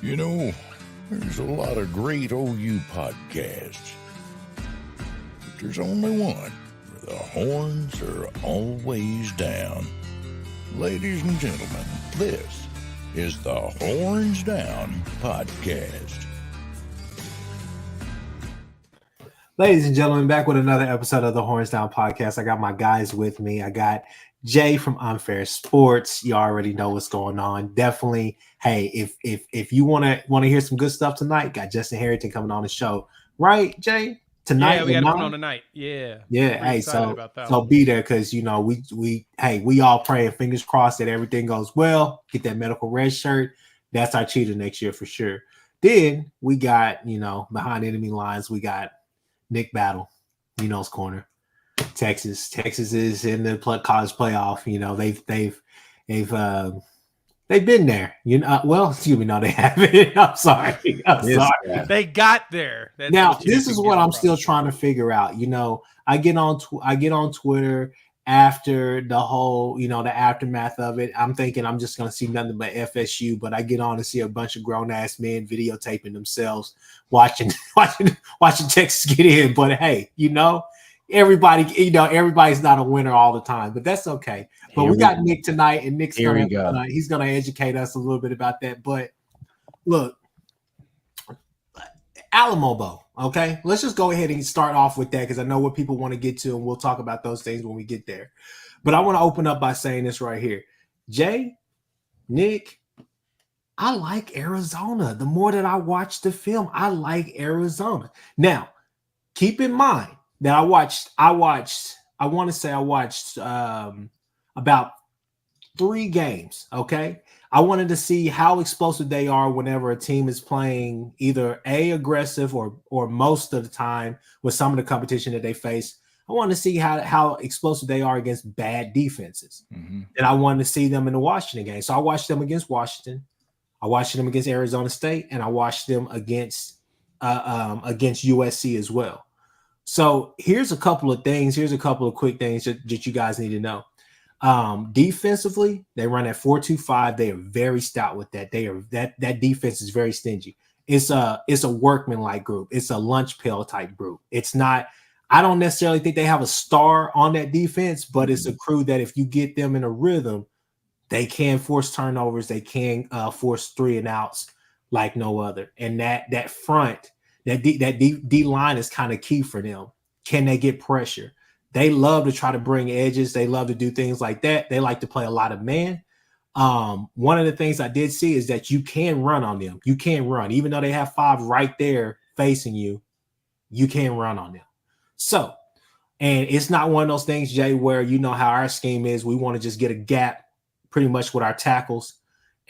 You know, there's a lot of great OU podcasts, but there's only one where the horns are always down. Ladies and gentlemen, this is the Horns Down Podcast. Ladies and gentlemen, back with another episode of the Horns Down Podcast. I got my guys with me. I got Jay from Unfair Sports. You already know what's going on. Definitely, hey, if you want to hear some good stuff tonight, got Justin Harrington coming on the show, right, Jay? Tonight, yeah, we got to put on tonight. Yeah. Hey, so be there because we all praying, fingers crossed that everything goes well. Get that medical red shirt. That's our cheater next year for sure. Then we got behind enemy lines, we got Nick Battle, his corner. Texas is in the college playoff. They've been there. No, they haven't. I'm sorry. They got there. Now, this is what I'm still trying to figure out. I get on Twitter after the whole, the aftermath of it. I'm thinking I'm just going to see nothing but FSU, but I get on to see a bunch of grown ass men videotaping themselves watching Texas get in. But hey, everybody's not a winner all the time, but that's okay. But we got Nick tonight, and Nick's he's gonna educate us a little bit about that. But look, Alamo Bowl, okay? Let's just go ahead and start off with that because I know what people want to get to, and we'll talk about those things when we get there. But I want to open up by saying this right here. Jay, Nick, I like Arizona. The more that I watch the film, I like Arizona. Now, keep in mind that I watched about 3 games, okay? I wanted to see how explosive they are whenever a team is playing either aggressive or most of the time with some of the competition that they face. I wanted to see how explosive they are against bad defenses. Mm-hmm. And I wanted to see them in the Washington game. So I watched them against Washington. I watched them against Arizona State, and I watched them against USC as well. So here's a couple of things. Here's a couple of quick things that you guys need to know. Defensively, they run at 4-2-5. They are very stout with that. That defense is very stingy. It's a workman-like group. It's a lunch pail type group. It's not. I don't necessarily think they have a star on that defense, but it's a crew that if you get them in a rhythm, they can force turnovers. They can force 3 and outs like no other. And that front. That D line is kind of key for them. Can they get pressure? They love to try to bring edges. They love to do things like that. They like to play a lot of man. One of the things I did see is that you can run on them. You can run. Even though they have 5 right there facing you, you can run on them. So, and it's not one of those things, Jay, where how our scheme is. We want to just get a gap pretty much with our tackles.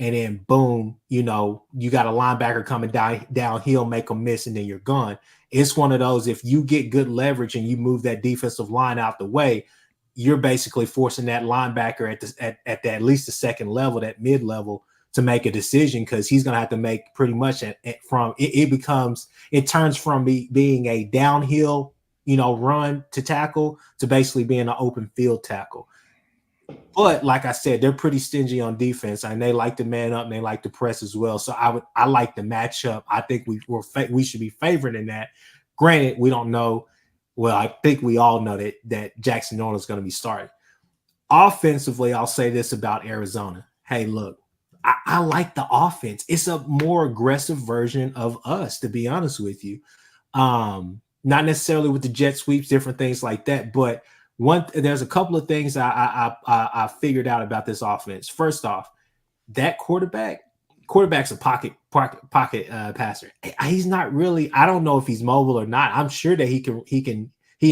And then boom, you got a linebacker coming downhill, make a miss, and then you're gone. It's one of those, if you get good leverage and you move that defensive line out the way, you're basically forcing that linebacker at least the second level, that mid-level, to make a decision because he's going to have to make pretty much it turns from being a downhill, run to tackle to basically being an open field tackle. But like I said, they're pretty stingy on defense, and they like to man up and they like to press as well. So I like the matchup. I think we should be favored in that. Granted, we don't know. Well, I think we all know that Jackson Arnold is going to be starting. Offensively, I'll say this about Arizona. Hey, look, I like the offense. It's a more aggressive version of us, to be honest with you. Not necessarily with the jet sweeps, different things like that, but there's a couple of things I figured out about this offense. First off, that quarterback's a pocket passer. He's not really. I don't know if he's mobile or not. I'm sure that he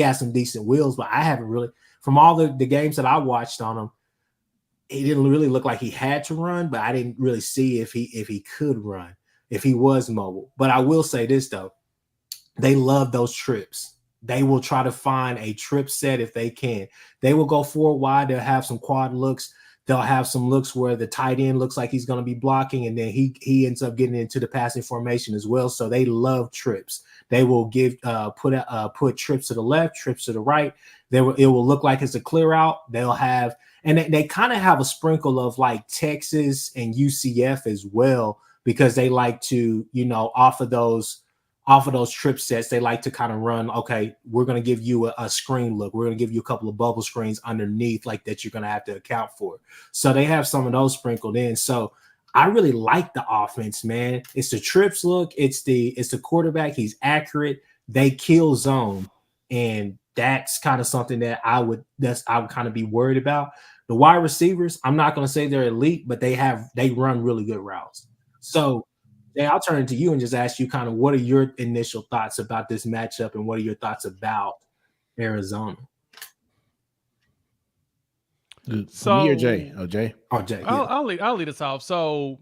has some decent wheels, but I haven't really. From all the games that I watched on him, he didn't really look like he had to run, but I didn't really see if he could run, if he was mobile. But I will say this though, they love those trips. They will try to find a trip set if they can. They will go forward wide. They'll have some quad looks. They'll have some looks where the tight end looks like he's going to be blocking, and then he ends up getting into the passing formation as well. So they love trips. They will put trips to the left, trips to the right. It will look like it's a clear out. They'll have, and they kind of have a sprinkle of like Texas and UCF as well, because they like to, off of those trip sets, they like to kind of run, okay, we're going to give you a screen look. We're going to give you a couple of bubble screens underneath like that you're going to have to account for. So they have some of those sprinkled in. So I really like the offense, man. It's the trips look. It's the quarterback. He's accurate. They kill zone. And that's kind of something that I would kind of be worried about. The wide receivers, I'm not going to say they're elite, but they run really good routes. So I'll turn it to you and just ask you kind of what are your initial thoughts about this matchup and what are your thoughts about Arizona? So me or Jay? Oh, Jay. Oh, Jay. Yeah. I'll lead us off. So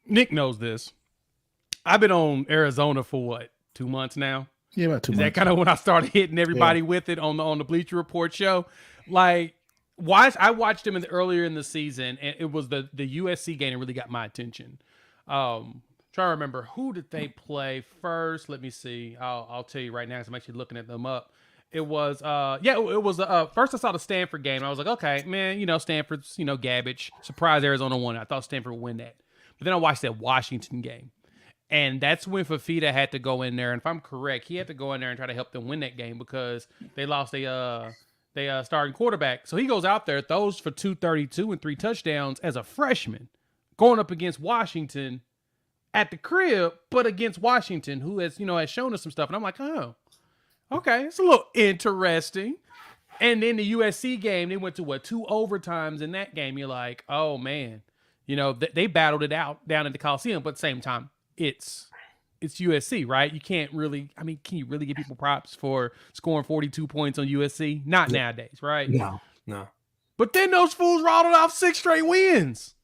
Nick knows this. I've been on Arizona for what, 2 months now? Yeah, about 2 months. Is that kind of when I started hitting everybody with it on the Bleacher Report show? Like, I watched him earlier in the season, and it was the USC game that really got my attention. Trying to remember, who did they play first? Let me see. I'll tell you right now because I'm actually looking at them up. It was first I saw the Stanford game. And I was like, okay, man, Stanford's garbage. Surprise, Arizona won. I thought Stanford would win that. But then I watched that Washington game, and that's when Fafita had to go in there. And if I'm correct, he had to go in there and try to help them win that game because they lost a starting quarterback. So he goes out there, throws for 232 and 3 touchdowns as a freshman, going up against Washington at the crib, but against Washington, who has shown us some stuff. And I'm like, oh, okay, it's a little interesting. And then the USC game, they went to 2 overtimes in that game. You're like, oh man, they battled it out down at the Coliseum, but at the same time, it's USC, right? You can't really, can you really give people props for scoring 42 points on USC? Not nowadays, right? No. But then those fools rattled off 6 straight wins.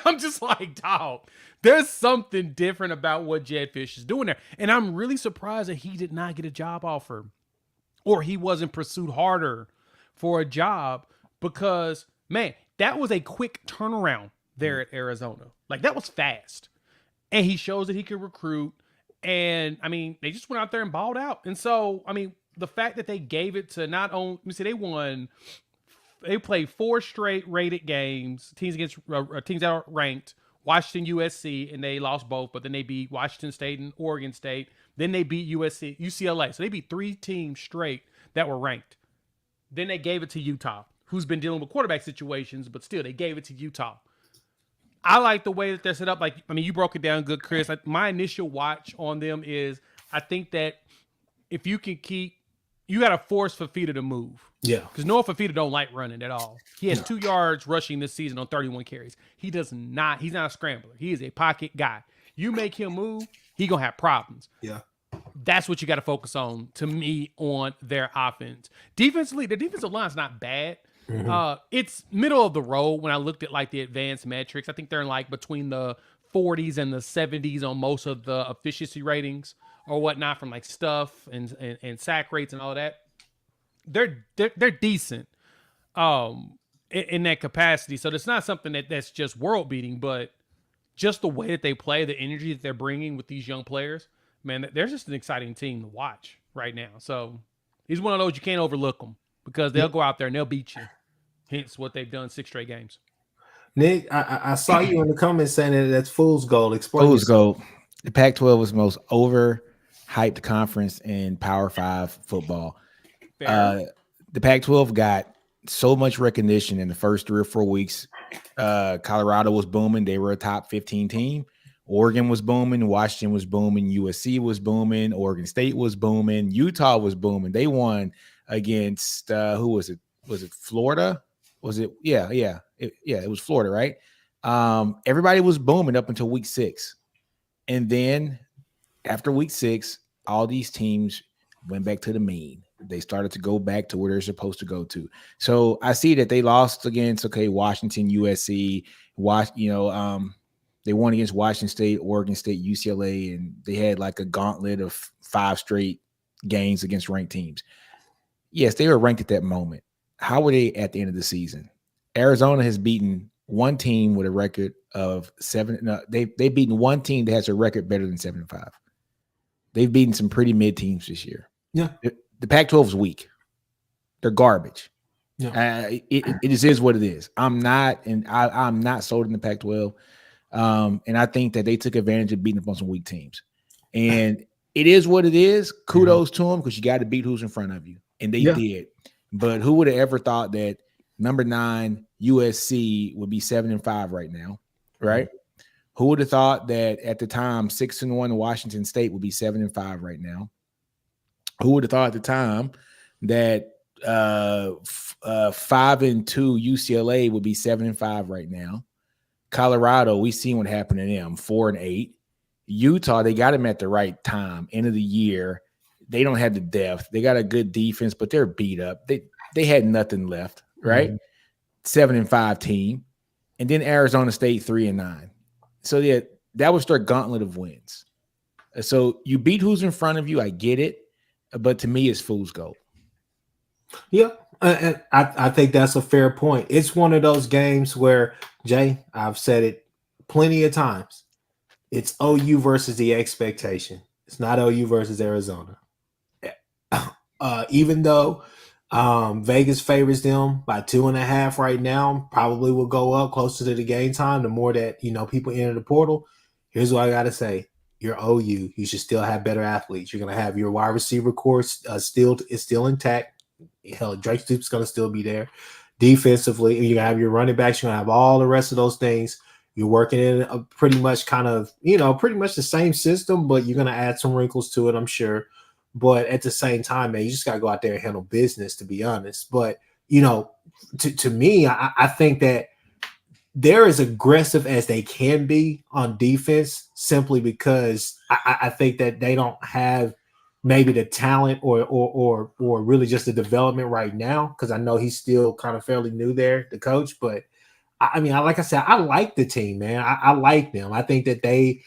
I'm just like, dog, there's something different about what Jedd Fisch is doing there. And I'm really surprised that he did not get a job offer or he wasn't pursued harder for a job because, man, that was a quick turnaround there at Arizona. Like, that was fast. And he shows that he can recruit. And, they just went out there and balled out. And so, the fact that they gave it to not only, they played 4 straight rated games, teams that are ranked, Washington, USC, and they lost both, but then they beat Washington State and Oregon State. Then they beat UCLA. So they beat 3 teams straight that were ranked. Then they gave it to Utah, who's been dealing with quarterback situations, but still they gave it to Utah. I like the way that they're set up. Like, you broke it down good, Chris. My initial watch on them is I think that if you can you got to force Fafita to move. Yeah. Because Noah Fafita don't like running at all. He has 2 yards rushing this season on 31 carries. He's not a scrambler. He is a pocket guy. You make him move, he going to have problems. Yeah. That's what you got to focus on, to me, on their offense. Defensively, the defensive line's not bad. Mm-hmm. It's middle of the road when I looked at like the advanced metrics. I think they're in like between the 40s and the 70s on most of the efficiency ratings or whatnot from like stuff and sack rates and all of that. They're decent in that capacity. So it's not something that's just world beating, but just the way that they play, the energy that they're bringing with these young players, man, they're just an exciting team to watch right now. So he's one of those you can't overlook them because they'll go out there and they'll beat you. Hence what they've done 6 straight games. Nick, I saw you in the comments saying that that's fool's gold. Explain fool's gold. The Pac-12 was the most overhyped conference in Power 5 football. The Pac-12 got so much recognition in the first 3 or 4 weeks. Colorado was booming. They were a top 15 team. Oregon was booming. Washington was booming. USC was booming. Oregon State was booming. Utah was booming. They won against who was it? Was it Florida? Was it? Yeah. It was Florida, right? Everybody was booming up until week 6. And then after week 6, all these teams went back to the mean. They started to go back to where they're supposed to go to. So I see that they lost against, Washington, USC, they won against Washington State, Oregon State, UCLA, and they had like a gauntlet of 5 straight games against ranked teams. Yes, they were ranked at that moment. How were they at the end of the season? Arizona has beaten one team with a record of 7. No, they've beaten one team that has a record better than 7-5. They've beaten some pretty mid teams this year. Yeah. The Pac-12 is weak. They're garbage. Yeah. It is what it is. I'm not sold in the Pac-12. And I think that they took advantage of beating up on some weak teams. And it is what it is. Kudos to them because you got to beat who's in front of you. And they did. But who would have ever thought that number 9 USC would be 7-5 right now, right? Who would have thought that at the time 6-1 Washington State would be 7-5 right now? Who would have thought at the time that 5-2 UCLA would be 7-5 right now? Colorado, we seen what happened to them, 4-8. Utah, they got them at the right time, end of the year. They don't have the depth. They got a good defense, but they're beat up. They had nothing left, right? 7-5 team. And then Arizona State 3-9. So yeah, that was their gauntlet of wins. So you beat who's in front of you. I get it, but to me, it's fool's gold. Yeah, and I think that's a fair point. It's one of those games where, Jay, I've said it plenty of times. It's OU versus the expectation. It's not OU versus Arizona. Even though Vegas favors them by 2.5 right now, probably will go up closer to the game time. The more that people enter the portal. Here's what I got to say: you're OU. You should still have better athletes. You're going to have your wide receiver core still intact. Hell, Drake Stoops going to still be there. Defensively, you're going to have your running backs. You're going to have all the rest of those things. You're working in a pretty much the same system, but you're going to add some wrinkles to it, I'm sure. But at the same time, man, you just got to go out there and handle business, to be honest. But, to me, I think that they're as aggressive as they can be on defense simply because I think that they don't have maybe the talent or really just the development right now, because I know he's still kind of fairly new there, the coach. But I mean, like I said, I like the team, man. I like them. I think that they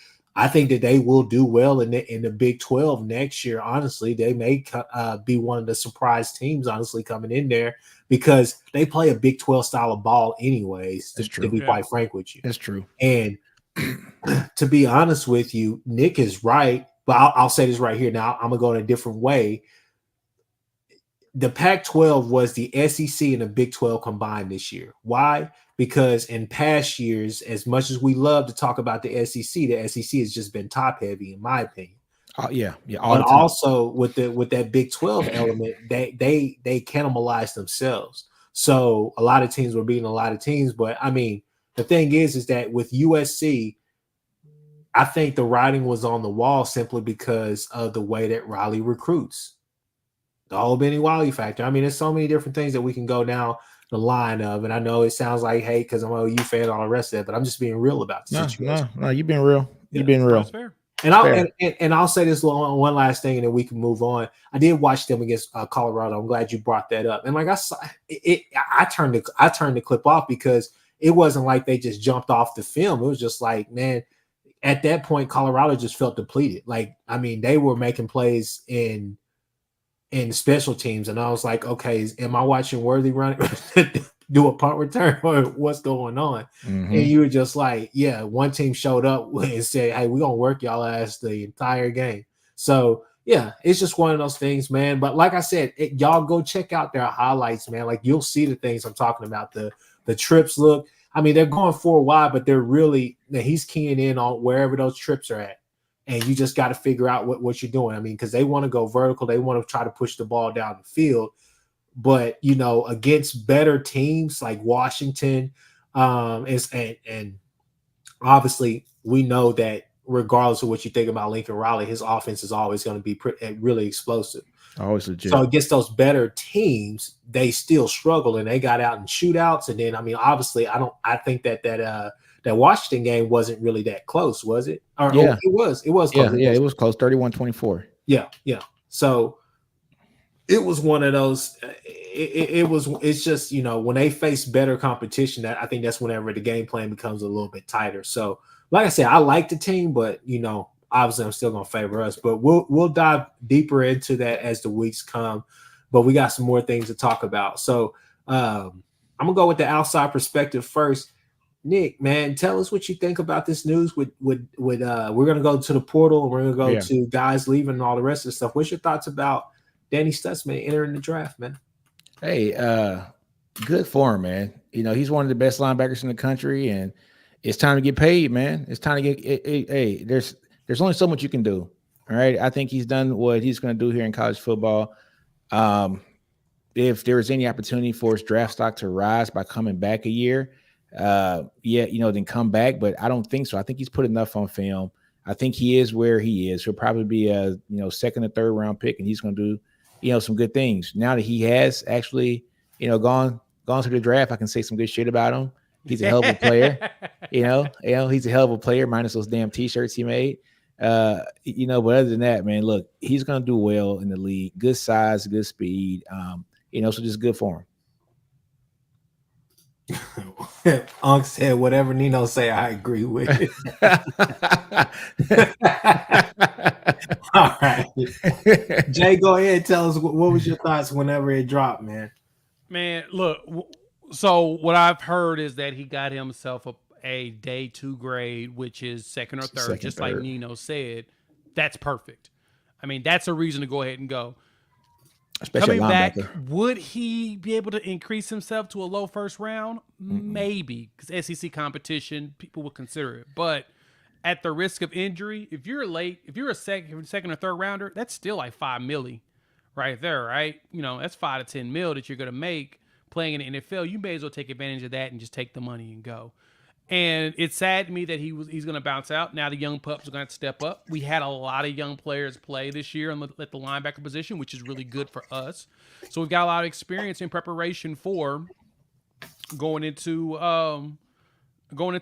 will do well in the Big 12 next year. Honestly, they may be one of the surprise teams, honestly, coming in there because they play a Big 12 style of ball anyways, to be quite frank with you. That's true. And to be honest with you, Nick is right, but I'll say this right here. Now, I'm going to go in a different way. The Pac-12 was the SEC and the Big 12 combined this year. Why? Because in past years, as much as we love to talk about the SEC has just been top heavy, in my opinion. Yeah. But also with that Big 12 element, they cannibalized themselves. So a lot of teams were beating a lot of teams. But I mean, the thing is that with USC, I think the writing was on the wall simply because of the way that Riley recruits. The whole Benny Wiley factor. I mean, there's so many different things that we can go down the line of, and I know it sounds like hate because I'm an OU fan and all the rest of it, but I'm just being real about the situation. No, you've been real. You've been real. That's fair. And I'll say this one last thing, and then we can move on. I did watch them against Colorado. I'm glad you brought that up. And like I saw, I turned the clip off because it wasn't like they just jumped off the film. It was just like, man, at that point, Colorado just felt depleted. Like, I mean, they were making plays in special teams, and I was like, okay, am I watching Worthy run do a punt return or what's going on? And you were just like, yeah, one team showed up and said, hey, we're gonna work y'all ass the entire game. So yeah, it's just one of those things, man. But like I said, y'all go check out their highlights, man. Like, you'll see the things I'm talking about. The trips look, I mean, they're going 4 wide, but they're really, he's keying in on wherever those trips are at. And you just got to figure out what you're doing. I mean, because they want to go vertical. They want to try to push the ball down the field. But, against better teams like Washington, and obviously we know that regardless of what you think about Lincoln Riley, his offense is always going to be really explosive. Always legit. So against those better teams, they still struggle, and they got out in shootouts. And then, I mean, obviously, I think that Washington game wasn't really that close, was it? Or, yeah, it was close. Yeah, it was close, 31-24. Yeah. So it was one of those. It's just, when they face better competition, that I think that's whenever the game plan becomes a little bit tighter. So, like I said, I like the team, but obviously I'm still gonna favor us. But we'll dive deeper into that as the weeks come. But we got some more things to talk about. So I'm gonna go with the outside perspective first. Nick, man, tell us what you think about this news. With we're gonna go to the portal and we're gonna go to guys leaving and all the rest of the stuff. What's your thoughts about Danny Stutsman entering the draft, man? Hey, good for him, man. He's one of the best linebackers in the country, and it's time to get paid, man. It's time to get. Hey, there's only so much you can do. All right, I think he's done what he's going to do here in college football. If there is any opportunity for his draft stock to rise by coming back a year, then come back. But I don't think so. I think he's put enough on film. I think he is where he is. He'll probably be a second or third round pick, and he's going to do some good things. Now that he has actually gone to the draft, I can say some good shit about him. He's a hell of a player. He's a hell of a player, minus those damn t-shirts he made. But other than that, man, look, he's going to do well in the league. Good size, good speed. So just good for him. Unc said, whatever Nino say, I agree with. All right. Jay, go ahead. Tell us, what was your thoughts whenever it dropped, man? Man, look, so what I've heard is that he got himself a day 2 grade, which is second or third, like Nino said. That's perfect. I mean, that's a reason to go ahead and go. Especially coming back, would he be able to increase himself to a low first round? Maybe, because SEC competition, people would consider it. But at the risk of injury, if you're a second or third rounder, that's still like $5 million right there, right? That's $5 to $10 million that you're going to make playing in the NFL. You may as well take advantage of that and just take the money and go. And it's sad to me that he's going to bounce out. Now the young pups are going to step up. We had a lot of young players play this year at the linebacker position, which is really good for us. So we've got a lot of experience in preparation for going into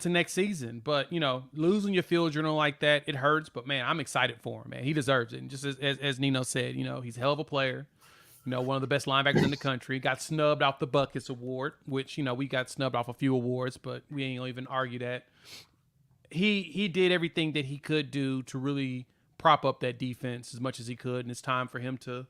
next season. But, losing your field journal like that, it hurts. But, man, I'm excited for him, man. He deserves it. And just as Nino said, he's a hell of a player. One of the best linebackers in the country. Got snubbed off the Buckets Award, which, we got snubbed off a few awards, but we ain't gonna even argue that. He did everything that he could do to really prop up that defense as much as he could, and it's time for him to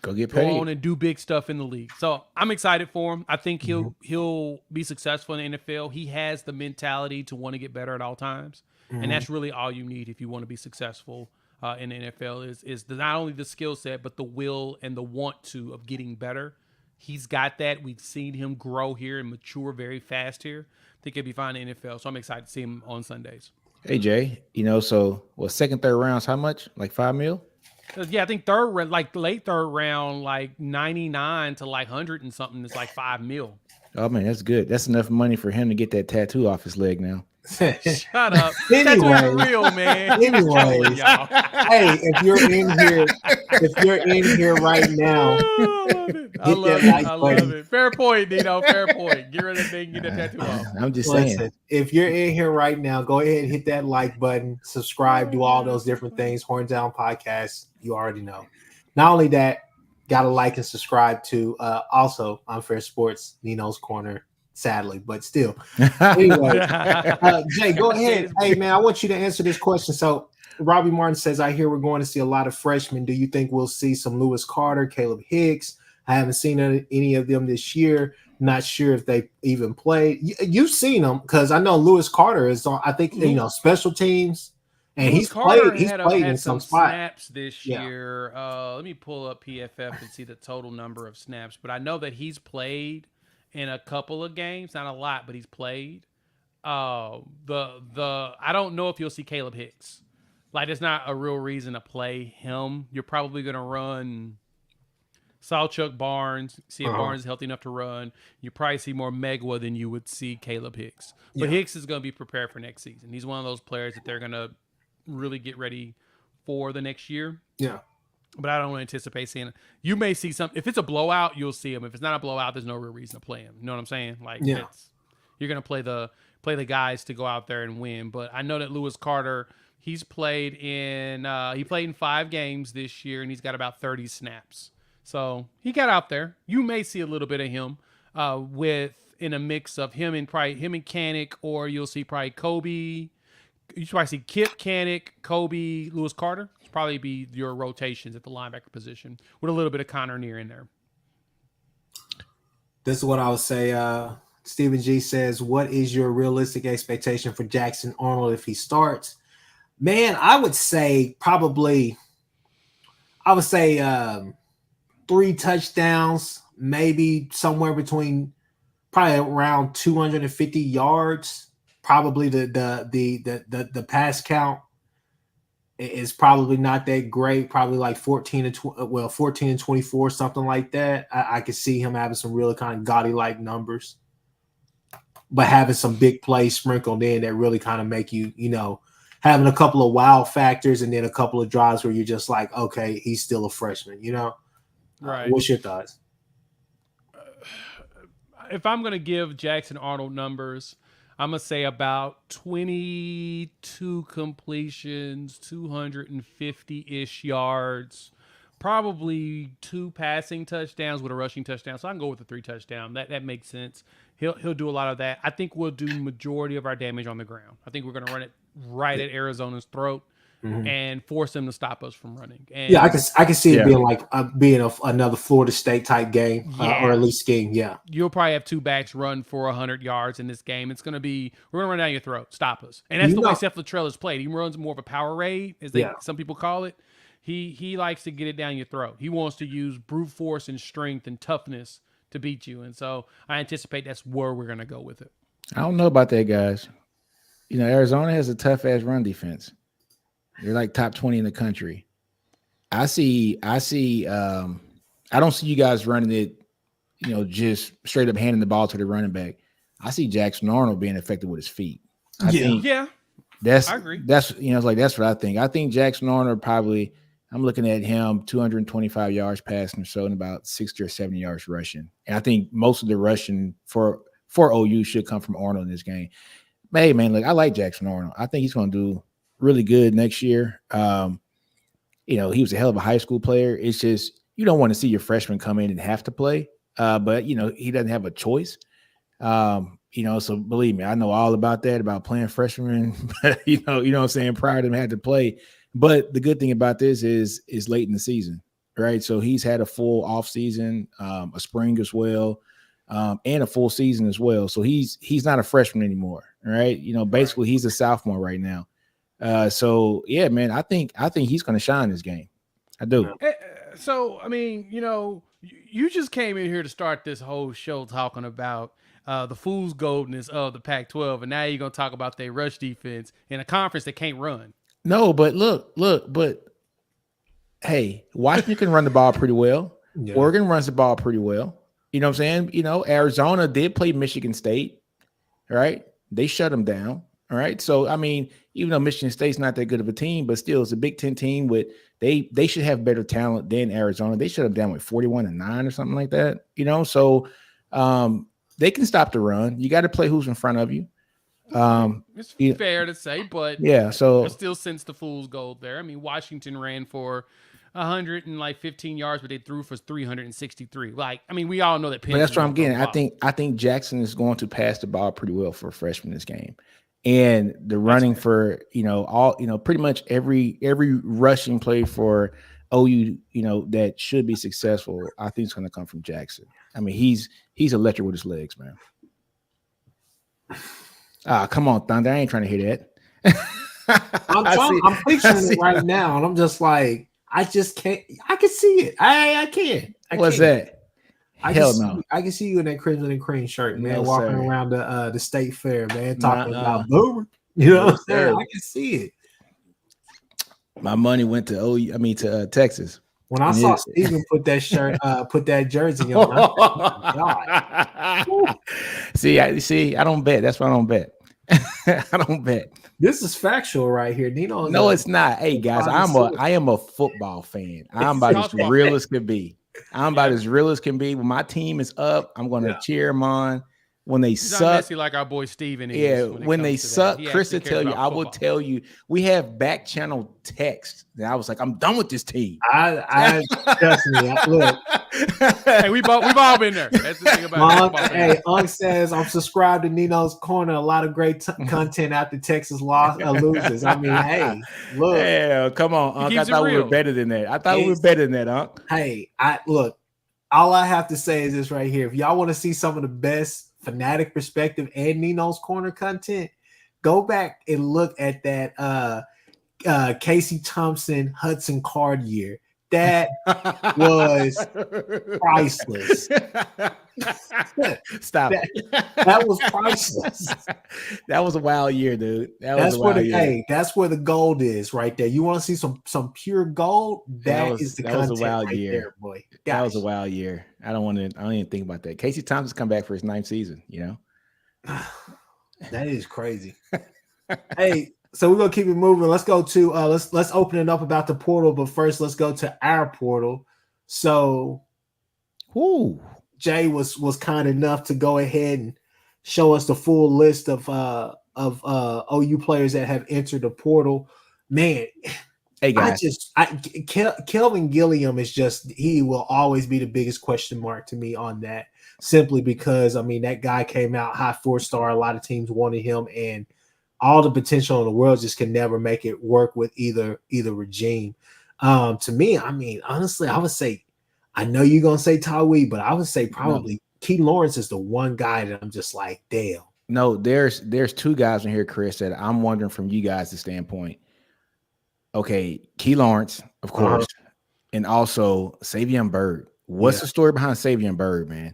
go go on and do big stuff in the league. So I'm excited for him. I think he'll be successful in the NFL. He has the mentality to want to get better at all times, and that's really all you need if you want to be successful in the NFL is not only the skill set, but the will and the want to of getting better. He's got that. We've seen him grow here and mature very fast here. I think he'll be fine in the NFL. So I'm excited to see him on Sundays. Hey, Jay, second, third rounds, how much? Like $5 million? Yeah, I think late third round, like 99 to like 100 and something is like $5 million. Oh, man, that's good. That's enough money for him to get that tattoo off his leg now. Shut up. Anyway, that's real, man. Anyways, hey, if you're in here right now, I love it. Fair point, Nino. Fair point. Get rid of that thing, get that tattoo off. I'm just saying. If you're in here right now, go ahead and hit that like button, subscribe, do all those different things. Horns Down Podcast, you already know. Not only that, gotta like and subscribe to also Unfair Sports, Nino's Corner. Sadly, but still. Anyway, Jay, go ahead. Hey, man, I want you to answer this question. So, Robbie Martin says, I hear we're going to see a lot of freshmen. Do you think we'll see some Lewis Carter, Caleb Hicks? I haven't seen any of them this year. Not sure if they even played. You've seen them because I know Lewis Carter is on, I think, special teams. And Lewis Carter he's played in some snaps this year. Let me pull up PFF and see the total number of snaps. But I know that he's played in a couple of games, not a lot, but he's played. I don't know if you'll see Caleb Hicks. Like, there's not a real reason to play him. You're probably going to run Salchuk Barnes, see if Barnes is healthy enough to run. You probably see more Megwa than you would see Caleb Hicks. But Hicks is going to be prepared for next season. He's one of those players that they're going to really get ready for the next year. Yeah. But I don't anticipate seeing it. You may see some. If it's a blowout, you'll see him. If it's not a blowout, there's no real reason to play him. You know what I'm saying? Like, you're going to play the guys to go out there and win. But I know that Lewis Carter, he played in 5 games this year, and he's got about 30 snaps. So he got out there. You may see a little bit of him in a mix of him and Kanik, or you'll see probably Kobe. You should probably see Kip, Kanik, Kobe, Lewis Carter. Probably be your rotations at the linebacker position with a little bit of Connor Neer in there. This is what I would say. Stephen G says, what is your realistic expectation for Jackson Arnold if he starts? Man, I would say 3 touchdowns, maybe somewhere between probably around 250 yards. probably the pass count is probably not that great. Probably like 14 and 24, something like that. I could see him having some really kind of gaudy like numbers, but having some big plays sprinkled in that really kind of make you, having a couple of wow factors and then a couple of drives where you're just like, okay, he's still a freshman, Right. What's your thoughts? If I'm going to give Jackson Arnold numbers, I'm going to say about 22 completions, 250-ish yards, probably 2 passing touchdowns with a rushing touchdown. So I can go with the 3 touchdown. That makes sense. He'll do a lot of that. I think we'll do majority of our damage on the ground. I think we're going to run it right at Arizona's throat and force them to stop us from running. And yeah, I can see it being like another Florida State type game, or at least game. Yeah, you'll probably have 2 backs run for 100 yards in this game. It's going to be we're going to run down your throat, stop us, and that's the way Seth Luttrell has played. He runs more of a power raid, as some people call it. He likes to get it down your throat. He wants to use brute force and strength and toughness to beat you, and so I anticipate that's where we're going to go with it. I don't know about that, guys. Arizona has a tough ass run defense. They're like top 20 in the country. I don't see you guys running it, just straight up handing the ball to the running back. I see Jackson Arnold being effective with his feet. I agree. That's that's what I think. I think Jackson Arnold probably, I'm looking at him 225 yards passing or so and about 60 or 70 yards rushing. And I think most of the rushing for OU should come from Arnold in this game. Hey man, look, I like Jackson Arnold. I think he's going to do really good next year. He was a hell of a high school player. It's just you don't want to see your freshman come in and have to play. But he doesn't have a choice. So believe me, I know all about that, about playing freshmen, you know what I'm saying, prior to him had to play. But the good thing about this is late in the season, right? So he's had a full off season, a spring as well, and a full season as well. So he's not a freshman anymore, right? Basically he's a sophomore right now. So yeah, man, I think he's going to shine this game. I do. So, I mean, you just came in here to start this whole show talking about the fool's goldness of the Pac-12, and now you're going to talk about their rush defense in a conference that can't run. No, but but hey, Washington can run the ball pretty well. Yeah. Oregon runs the ball pretty well. You know what I'm saying? Arizona did play Michigan State, right? They shut them down. All right. So, I mean, even though Michigan State's not that good of a team, but still it's a Big Ten team with they should have better talent than Arizona. They shut them down with 41-9 or something like that. So they can stop the run. You got to play who's in front of you. It's fair to say, but yeah, so I still sense the fool's gold there. I mean, Washington ran for 115 yards, but they threw for 363. Like, I mean, we all know that. But that's what I'm getting. I think Jackson is going to pass the ball pretty well for a freshman this game. And the running for, pretty much every rushing play for OU, that should be successful, I think it's going to come from Jackson. I mean, he's electric with his legs, man. Come on, Thunder. I ain't trying to hear that. I'm picturing it right now, and I'm just like, I just can't. I can see it. I can't. What's that? I can see you in that crimson and cream shirt, man, walking around the state fair, man, talking about Boomer. You know what I'm saying? I can see it. My money went to OU. I mean to Texas. When I saw Steven put that shirt, put that jersey on, I thought, see, I don't bet. That's why I don't bet. I don't bet. This is factual right here, Nino. No, it's not. Hey guys, I am a football fan. I'm about as real as can be. I'm about as real as can be. When my team is up, I'm going to cheer them on. When they He's suck, not messy like our boy Steven is. Yeah, when they suck, Kchris will tell you. I will tell you. We have back channel text. And I was like, I'm done with this team. I trust me. Look, hey, we've all been there. That's the thing about it. Hey, Unc says I'm subscribed to Nino's Corner. A lot of great content after Texas loses. I mean, hey, look. Yeah, come on, Unc. I thought we were better than that. Unc. Hey, look. All I have to say is this right here. If y'all want to see some of the best Fanatic perspective and Nino's Corner content, go back and look at that Casey Thompson Hudson Card year. That was priceless. Stop. That was priceless. That was a wild year, dude. That's where the gold is right there. You want to see some pure gold? That is the content was a wild right year. there, boy. Gosh. That was a wild year. I don't even think about that. Casey Thompson's come back for his 9th season, That is crazy. Hey, so we're gonna keep it moving. Let's go to let's open it up about the portal, but first let's go to our portal. So Jay was kind enough to go ahead and show us the full list of OU players that have entered the portal. Man, hey guys, Kelvin Gilliam is he will always be the biggest question mark to me on that, simply because that guy came out high 4-star. A lot of teams wanted him, and all the potential in the world just can never make it work with either regime. To me, honestly, I would say, I know you're gonna say Tawee, but I would say probably Key Lawrence is the one guy that I'm just like, damn. No, there's 2 guys in here, Chris, that I'm wondering from you guys' standpoint. Okay, Key Lawrence, of course, and also Savion Byrd. What's the story behind Savion Byrd, man?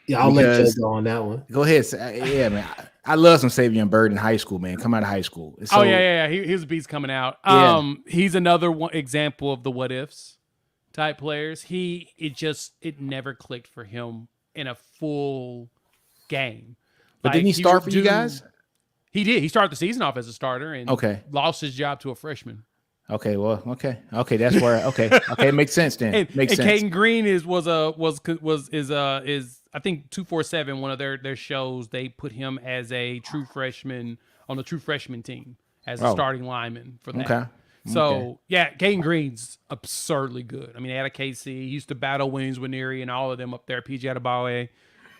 Yeah, I'll let Jay go on that one. Go ahead. Yeah, man. I love some Savion Byrd in high school, man. Come out of high school. So, yeah. He was a beast coming out. He's another one example of the what ifs type players. It never clicked for him in a full game. But didn't he start for you guys? He did. He started the season off as a starter and lost his job to a freshman. Okay, well, okay, that's where it makes sense then. Makes sense. Caden Green is I think 247, one of their shows. They put him as a true freshman on the true freshman team as a starting lineman for that. Okay. So Caden Green's absurdly good. He had a KC. He used to battle Williams Winery and all of them up there. PJ Adebayo.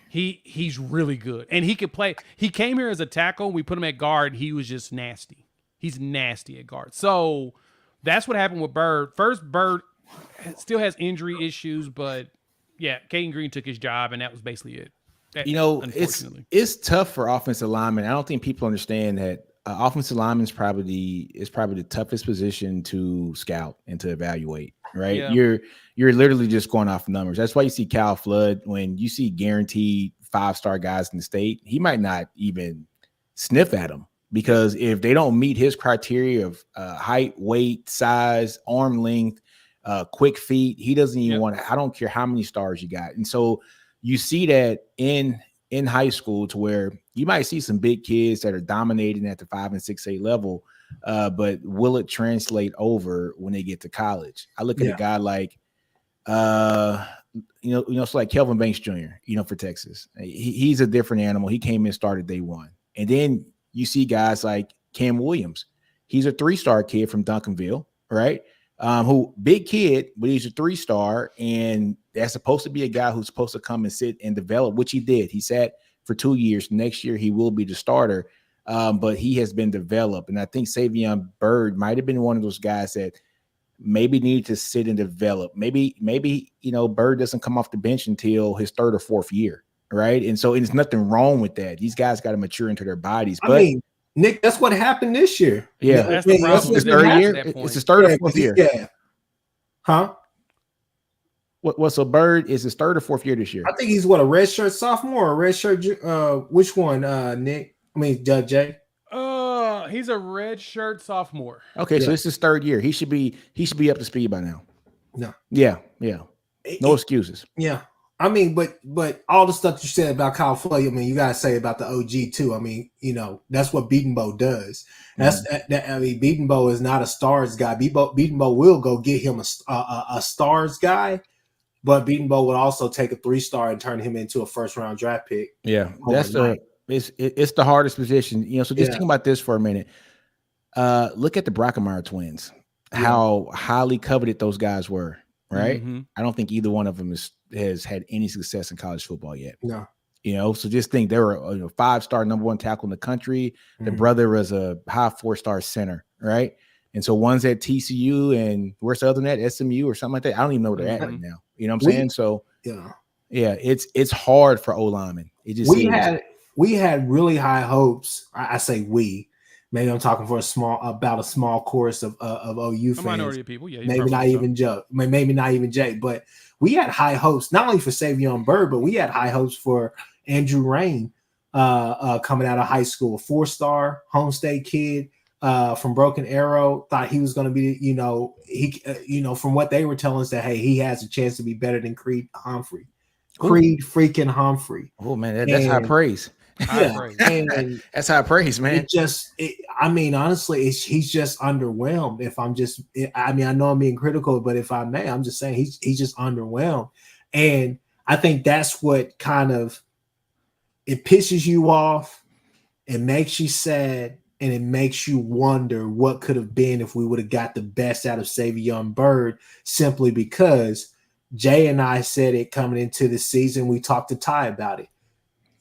He's really good, and he could play. He came here as a tackle. We put him at guard. He was just nasty. He's nasty at guard. So that's what happened with Byrd. First, Byrd still has injury issues, but Caden Green took his job, and that was basically it. Unfortunately, it's tough for offensive linemen. I don't think people understand that offensive lineman is probably the toughest position to scout and to evaluate. Right? Yeah. You're literally just going off numbers. That's why you see Cal Flood, when you see guaranteed 5-star guys in the state, he might not even sniff at them, because if they don't meet his criteria of height, weight, size, arm length, quick feet, he doesn't even want to. I don't care how many stars you got. And so you see that in high school, to where you might see some big kids that are dominating at the 5 and 6A level, but will it translate over when they get to college? I look at a guy like, it's like Kelvin Banks Jr., for Texas. He's a different animal. He came in, started day one. And then you see guys like Cam Williams. He's a 3-star kid from Duncanville, right? Who big kid, but he's a 3-star, and that's supposed to be a guy who's supposed to come and sit and develop, which he did. He sat for 2 years. Next year, he will be the starter, but he has been developed. And I think Savion Byrd might have been one of those guys that maybe needed to sit and develop. Maybe Byrd doesn't come off the bench until his 3rd or 4th year, right? And so there's nothing wrong with that. These guys got to mature into their bodies. But Nick, that's what happened this year. Yeah, that's the problem. It's 3rd year. It's his 3rd or 4th year. Yeah. Huh? What? So Byrd is his 3rd or 4th year this year? I think he's a redshirt sophomore or redshirt. Which one, Nick? Jay. He's a redshirt sophomore. Okay, so it's his 3rd year. He should be up to speed by now. No. Yeah. No excuses. Yeah. But all the stuff you said about Kyle Floyd, you gotta say about the OG too. That's what Beaton Bow does. Beaton Bow is not a stars guy. Beaton Bow will go get him a stars guy, but Beaton Bow would also take a 3-star and turn him into a 1st-round draft pick. Yeah, it's the hardest position. So just think about this for a minute. Look at the Brockemeyer twins. How highly coveted those guys were. Right. Mm-hmm. I don't think either one of them has had any success in college football yet. No. So just think, they were a 5-star number 1 tackle in the country. Mm-hmm. The brother was a high 4-star center. Right. And so one's at TCU, and where's the other one at, SMU or something like that? I don't even know where they're at right now. You know what I'm saying? So it's hard for O linemen. It just we had really high hopes. I say we, Maybe I'm talking for about a small chorus of OU fans. A minority of people, yeah. Maybe not even Joe. Maybe not even Jay. But we had high hopes, not only for Savion Byrd, but we had high hopes for Andrew Rain coming out of high school, 4-star home state kid from Broken Arrow. Thought he was going to be, from what they were telling us that, hey, he has a chance to be better than Creed Humphrey. Creed freaking Humphrey. Oh man, that's high praise. Yeah, and that's high praise, man. Honestly, he's just underwhelmed. I know I'm being critical, but if I may, I'm just saying he's just underwhelmed, and I think that's what kind of it pisses you off, it makes you sad, and it makes you wonder what could have been if we would have got the best out of Savion Byrd, simply because Jay and I said it coming into the season. We talked to Ty about it.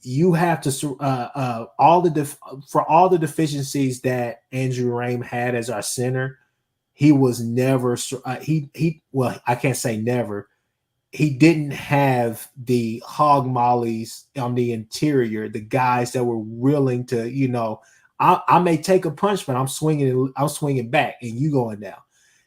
You have to for all the deficiencies that Andrew Rain had as our center, he was never I can't say never. He didn't have the hog mollies on the interior, the guys that were willing to, I may take a punch, but I'm swinging back, and you going down.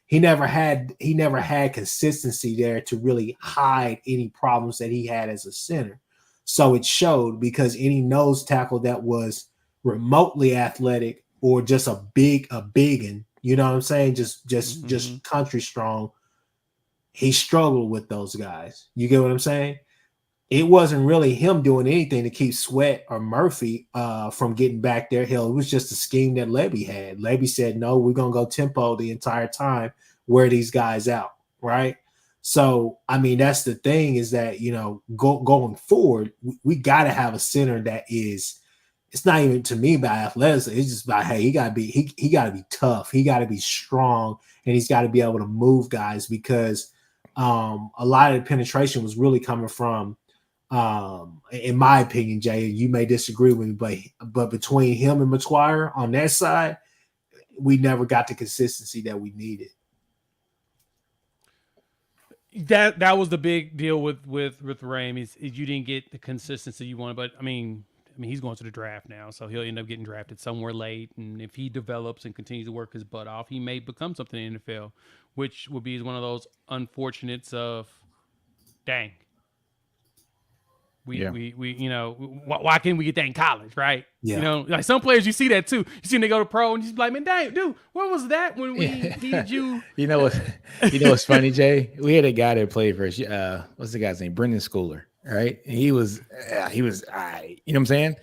He never had consistency there to really hide any problems that he had as a center. So it showed, because any nose tackle that was remotely athletic or just a biggin, you know what I'm saying? Just country strong. He struggled with those guys. You get what I'm saying? It wasn't really him doing anything to keep Sweat or Murphy from getting back there. Hell, it was just a scheme that Lebby had. Lebby said, no, we're going to go tempo the entire time, wear these guys out, right? So, that's the thing, is that, going forward, we got to have a center that is, it's not even to me about athleticism. It's just about, hey, he got to be tough. He got to be strong, and he's got to be able to move guys, because a lot of the penetration was really coming from, in my opinion, Jay, you may disagree with me, but between him and McGuire on that side, we never got the consistency that we needed. That was the big deal with Rain, is you didn't get the consistency you wanted. But I mean, he's going to the draft now, so he'll end up getting drafted somewhere late. And if he develops and continues to work his butt off, he may become something in the NFL, which would be one of those unfortunates of, dang. Why can't we get that in college, right? Yeah. Like some players, you see that too. You see them, they go to pro, and you're like, man, dang, dude, where was that when we needed you? What's funny, Jay? We had a guy that played for us. What's the guy's name? Brendan Schooler, right? And he was, you know what I'm saying?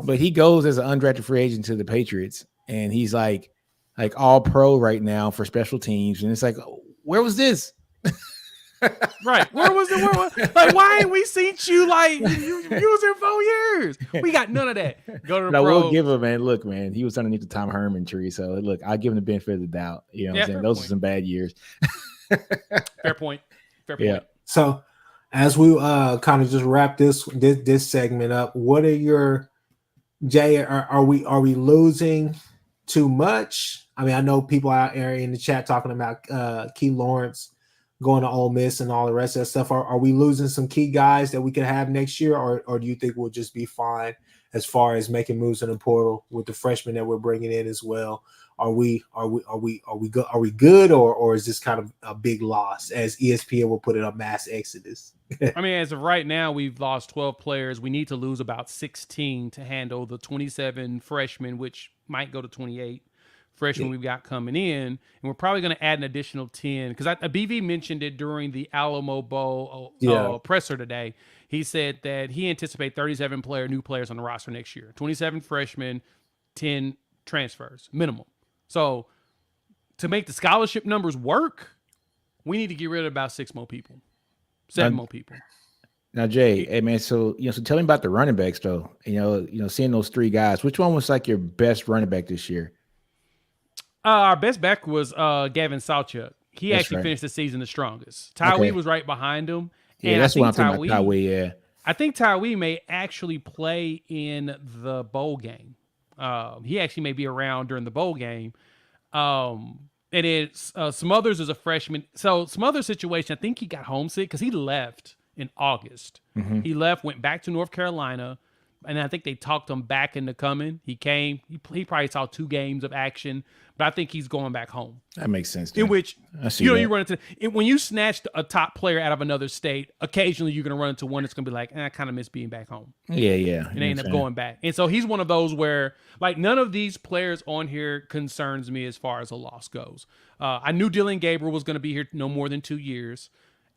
But he goes as an undrafted free agent to the Patriots, and he's like all pro right now for special teams. And it's like, where was this? Right. Where was it? Like, why ain't we seen you you was here 4 years? We got none of that. Go to the pro. We'll give him, man. Look, man, he was underneath the Tom Herman tree. So look, I'll give him the benefit of the doubt. You know what I'm saying? Those are some bad years. Fair point. Yeah. So as we kind of just wrap this segment up, what are your, Jay, are we losing too much? I know people out there in the chat talking about Key Lawrence going to Ole Miss and all the rest of that stuff. Are we losing some key guys that we could have next year, or do you think we'll just be fine as far as making moves in the portal with the freshmen that we're bringing in as well? Are we good, or is this kind of a big loss, as ESPN will put it, a mass exodus? As of right now, we've lost 12 players. We need to lose about 16 to handle the 27 freshmen, which might go to 28. Freshmen we've got coming in, and we're probably going to add an additional 10, because BV mentioned it during the Alamo Bowl presser today. He said that he anticipates 37 new players on the roster next year, 27 freshmen, 10 transfers minimum. So to make the scholarship numbers work, we need to get rid of about 7 more people. Now, Jay, hey man, so tell me about the running backs though. Seeing those 3 guys, which one was like your best running back this year? Our best back was Gavin Sawchuk. He actually finished the season the strongest. Tywee was right behind him. Yeah, that's what I'm thinking about Tywee, yeah. I think Tywee may actually play in the bowl game. He actually may be around during the bowl game. And it's Smothers is a freshman. So Smothers' situation, I think he got homesick because he left in August. Mm-hmm. He left, went back to North Carolina, and I think they talked him back into coming. He came. He probably saw 2 games of action, but I think he's going back home. That makes sense. In which, you run into when you snatch a top player out of another state, occasionally you're going to run into one that's going to be like, I kind of miss being back home. Yeah. And they end up going back. And so he's one of those where, like, none of these players on here concerns me as far as a loss goes. I knew Dylan Gabriel was going to be here no more than 2 years.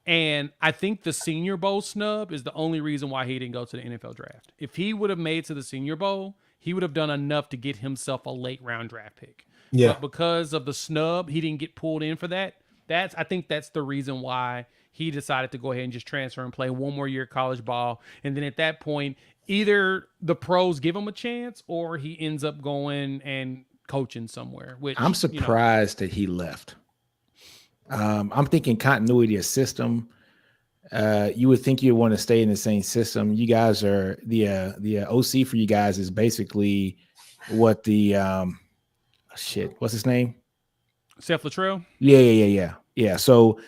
And I think the Senior Bowl snub is the only reason why he didn't go to the NFL draft. If he would have made to the Senior Bowl, he would have done enough to get himself a late round draft pick. Yeah. But because of the snub, he didn't get pulled in for that. I think that's the reason why he decided to go ahead and just transfer and play one more year of college ball. And then at that point, either the pros give him a chance or he ends up going and coaching somewhere. Which I'm surprised that he left. I'm thinking continuity of system. You would think you want to stay in the same system. You guys are the OC for you guys is basically what the what's his name? Seth Luttrell? Yeah. So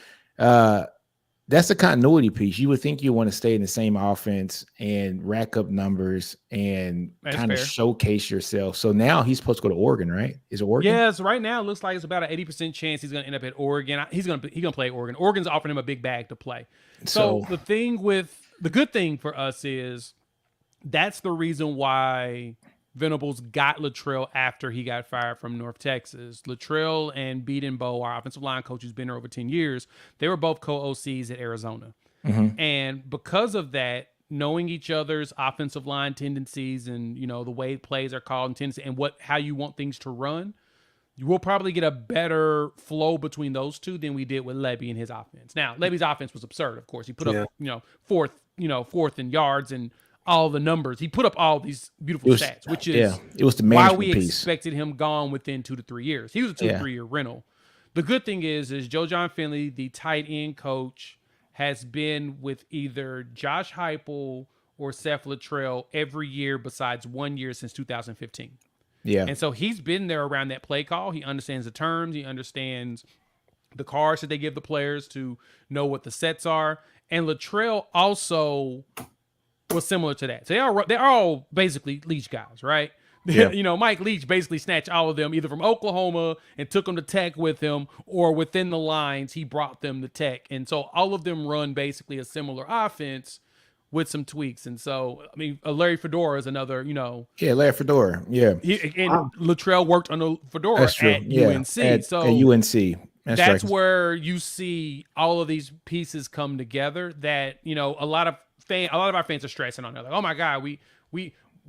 that's a continuity piece. You would think you want to stay in the same offense and rack up numbers and kind of showcase yourself. So now he's supposed to go to Oregon, right? Is it Oregon? Yes, right now it looks like it's about an 80% chance he's going to end up at Oregon. He's going to play at Oregon. Oregon's offering him a big bag to play. So the good thing for us is that's the reason why Venables got Luttrell after he got fired from North Texas. Luttrell and Bedenbow, our offensive line coach who's been there over 10 years, they were both co-OCs at Arizona. Mm-hmm. And because of that, knowing each other's offensive line tendencies and, the way plays are called and tendencies and how you want things to run, you will probably get a better flow between those two than we did with Lebby and his offense. Now, Lebby's offense was absurd, of course. He put up, fourth in yards and all the numbers. He put up all these beautiful stats, which is it was the why we piece. expected him gone within 2 to 3 years. He was a 2 to 3 year rental. The good thing is Joe John Finley, the tight end coach, has been with either Josh Heupel or Seth Luttrell every year besides 1 year since 2015. Yeah. And so he's been there around that play call. He understands the terms. He understands the cards that they give the players to know what the sets are. And Luttrell also was similar to that. So they're all basically Leach guys, right? Yeah. Mike Leach basically snatched all of them either from Oklahoma and took them to Tech with him, or within the lines, he brought them to Tech. And so all of them run basically a similar offense with some tweaks. And so, Larry Fedora is another, Yeah, Larry Fedora. Yeah. Luttrell worked under Fedora at UNC. At UNC. That's where you see all of these pieces come together that, a lot of our fans are stressing on it. Like, oh my God, we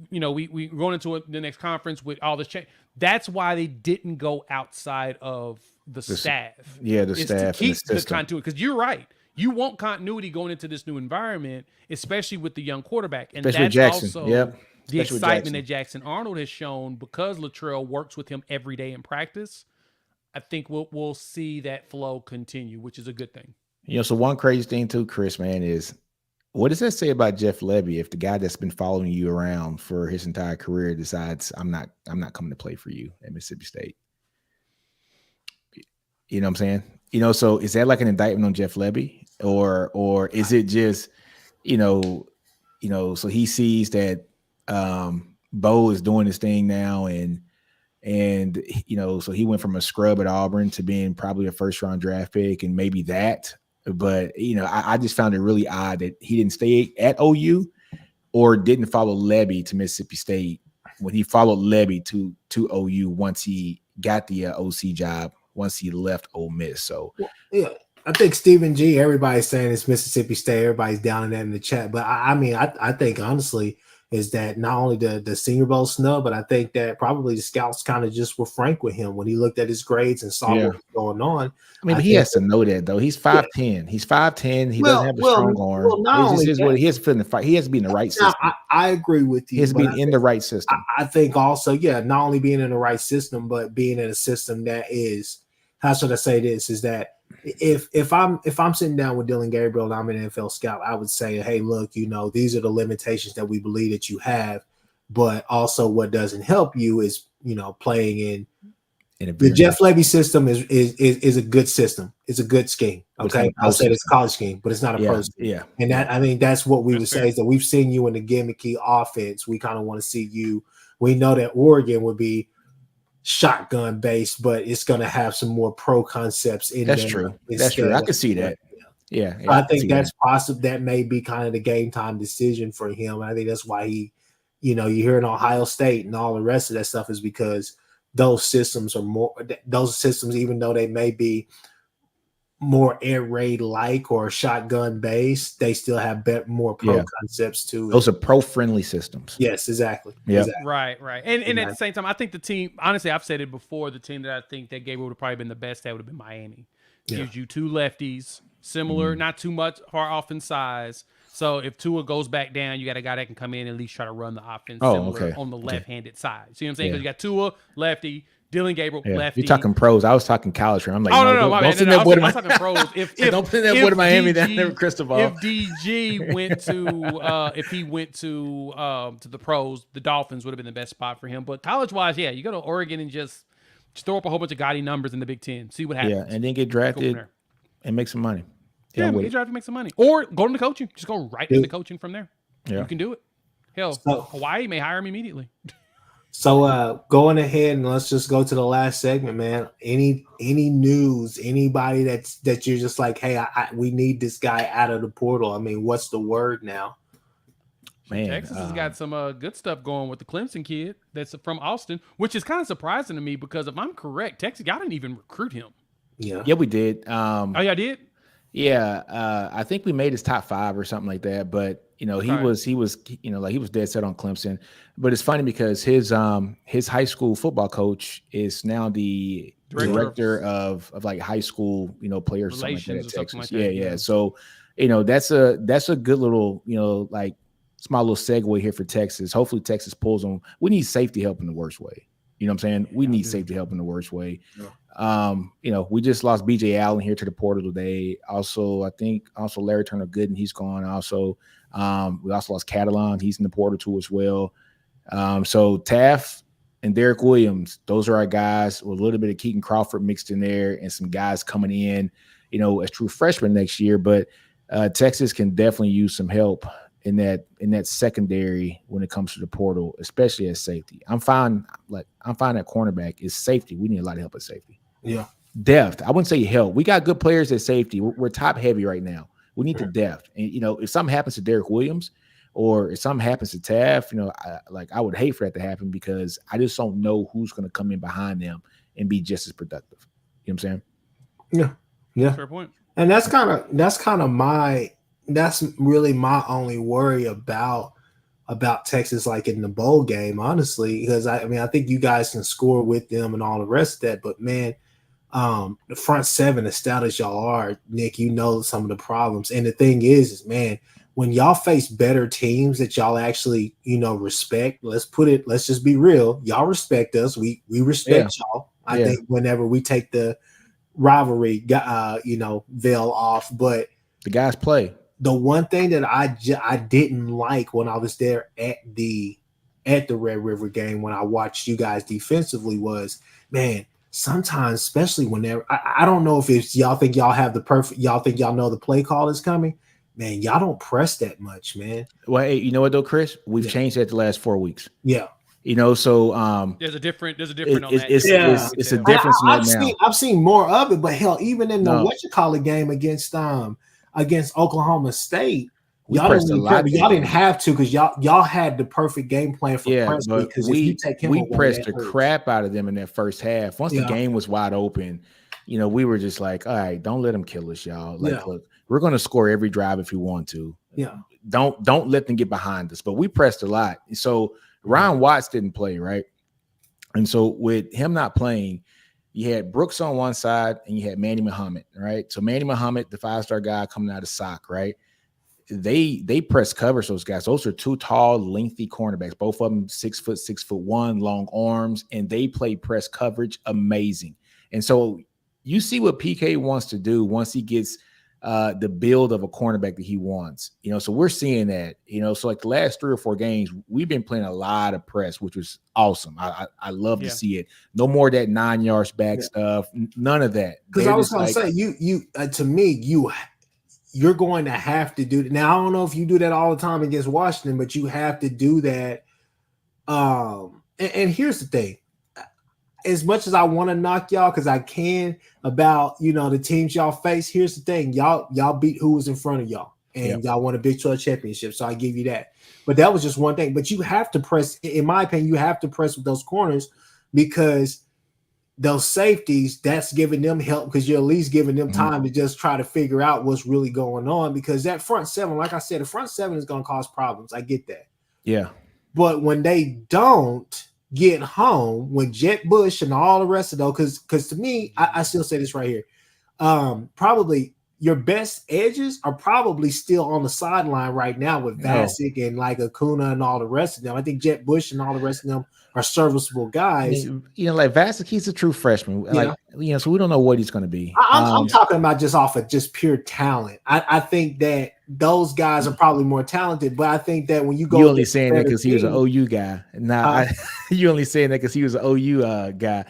going into the next conference with all this change. That's why they didn't go outside of the staff. Yeah, the staff. To keep the continuity. Because you're right. You want continuity going into this new environment, especially with the young quarterback. And especially that's Jackson. also the excitement that Jackson Arnold has shown because Luttrell works with him every day in practice. I think we'll see that flow continue, which is a good thing. So one crazy thing too, Chris, man, is what does that say about Jeff Lebby if the guy that's been following you around for his entire career decides I'm not coming to play for you at Mississippi State? You know what I'm saying? So is that like an indictment on Jeff Lebby, or is it just, so he sees that Bo is doing his thing now, and so he went from a scrub at Auburn to being probably a first round draft pick, and maybe that. But, I just found it really odd that he didn't stay at OU or didn't follow Lebby to Mississippi State when he followed Lebby to OU once he got the OC job, once he left Ole Miss. So, I think Stephen G, everybody's saying it's Mississippi State. Everybody's down in that in the chat. But I think honestly is that not only the Senior Bowl snub, but I think that probably the scouts kind of just were frank with him when he looked at his grades and saw what was going on. But he has to know that, though. He's 5'10". Yeah. He's 5'10". He doesn't have a strong arm. He has to fit in the fight. He has to be in the right system. I agree with you. He has to be in the right system. I think also, not only being in the right system, but being in a system that is, how should I say this, is that if I'm sitting down with Dylan Gabriel and I'm an NFL scout, I would say, hey, look, these are the limitations that we believe that you have, but also what doesn't help you is, playing in The Jeff Lebby system is a good system. It's a good scheme. Okay, I'll say it's a college scheme, but it's not a pro scheme. Yeah, and that I mean that's what we would say is that we've seen you in the gimmicky offense. We kind of want to see you. We know that Oregon would be shotgun based, but it's going to have some more pro concepts in there. That's true. That's true. I can see that. Yeah, I think that's possible. That may be kind of the game time decision for him. I think that's why he, you hear in Ohio State and all the rest of that stuff is because those systems, even though they may be more air raid like or shotgun based, they still have more pro concepts too. Those are pro friendly systems. Yes, exactly. Yeah, exactly. Right. And at the same time, I think the team. Honestly, I've said it before. The team that I think that Gabriel would have probably been the best at would have been Miami. Gives you two lefties, similar, not too much far off in size. So if Tua goes back down, you got a guy that can come in and at least try to run the offense on the left-handed side. See what I'm saying? Because you got Tua, lefty, Dylan Gabriel, lefty. You're talking pros. I was talking college. I'm like, no, my don't bad. I was talking pros. Don't put that boy to Miami. That's never crystal ball. If DG went to, if he went to the pros, the Dolphins would have been the best spot for him. But college-wise, you go to Oregon and just throw up a whole bunch of gaudy numbers in the Big Ten. See what happens. Yeah, and then get drafted and make some money. Yeah, get drafted and make some money. Or go into coaching. Just go right into coaching from there. Yeah. You can do it. Hell, Hawaii may hire him immediately. So going ahead and let's just go to the last segment, man. Any news, anybody that you're just like, hey, we need this guy out of the portal. I mean, what's the word now? Man, Texas has got some good stuff going with the Clemson kid that's from Austin, which is kind of surprising to me because if I'm correct, Texas, y'all didn't even recruit him. Yeah, we did. Y'all did? Yeah, I think we made his top 5 or something like that. But he was dead set on Clemson. But it's funny because his high school football coach is now the director of like high school players, something like that at Texas. Yeah. So that's a good little like small little segue here for Texas. Hopefully Texas pulls on. We need safety help in the worst way. You know what I'm saying? We need safety help in the worst way. Yeah. We just lost BJ Allen here to the portal today. I think Larry Turner Gooden, he's gone. We also lost Catalan. He's in the portal too as well. So Taft and Derek Williams, those are our guys with a little bit of Keaton Crawford mixed in there and some guys coming in, as true freshmen next year. But Texas can definitely use some help in that secondary when it comes to the portal, especially at safety. I'm fine at cornerback is safety. We need a lot of help at safety. Yeah. Depth. I wouldn't say help. We got good players at safety. We're top heavy right now. We need the depth. And if something happens to Derek Williams or if something happens to Taft, I would hate for that to happen because I just don't know who's going to come in behind them and be just as productive. You know what I'm saying? Yeah. Fair point. And that's really my only worry about Texas, like in the bowl game, honestly, because I think you guys can score with them and all the rest of that. But man, the front seven, as stout as y'all are, Nick, some of the problems. And the thing is man, when y'all face better teams that y'all actually, respect, let's just be real. Y'all respect us. We respect y'all. I think whenever we take the rivalry, veil off, but the guys play. The one thing that I didn't like when I was there at the Red River game when I watched you guys defensively was, man, sometimes, especially whenever I don't know if it's y'all think y'all have y'all think y'all know the play call is coming, man, y'all don't press that much, man. Well, hey, you know what though, Chris? We've changed that the last 4 weeks. Yeah. So there's a different on that. It's a difference now. I've seen more of it, but hell, even in the game against Oklahoma State, y'all didn't have to because y'all had the perfect game plan for Pressley. Because we pressed the crap out of them in that first half. Once the game was wide open, we were just like, all right, don't let them kill us, y'all. Look, we're going to score every drive if you want to. Yeah, don't let them get behind us. But we pressed a lot. So Ryan Watts didn't play, right? And so with him not playing, you had Brooks on one side and you had Manny Muhammad, right? So Manny Muhammad, the 5-star guy coming out of SOC, right? They press coverage those guys. Those are two tall, lengthy cornerbacks. Both of them 6'1", long arms, and they play press coverage amazing. And so you see what PK wants to do once he gets the build of a cornerback that he wants. So we're seeing that. So like the last 3 or 4 games, we've been playing a lot of press, which was awesome. I love to see it. No more of that 9 yards back stuff. None of that. Because I was going to say, you to me, you're going to have to do that. Now, I don't know if you do that all the time against Washington, but you have to do that. And here's the thing. As much as I want to knock y'all, because I can, about the teams y'all face, here's the thing. Y'all beat who was in front of y'all. And y'all won a Big 12 championship. So I give you that. But that was just one thing. But you have to press, in my opinion, you have to press with those corners, because those safeties, that's giving them help, because you're at least giving them time to just try to figure out what's really going on, because that front seven, like I said, the front seven is going to cause problems. I get that. Yeah. But when they don't get home, when Jet Bush and all the rest of those, because to me, I still say this right here, probably your best edges are probably still on the sideline right now with Vasek and like Acuna and all the rest of them. I think Jet Bush and all the rest of them are serviceable guys. Like Vasek, he's a true freshman. So we don't know what he's going to be. I'm talking about just off of just pure talent. I think that those guys are probably more talented, but I think that when you go, you only saying that because he was an OU guy. You only saying that because he was an OU guy.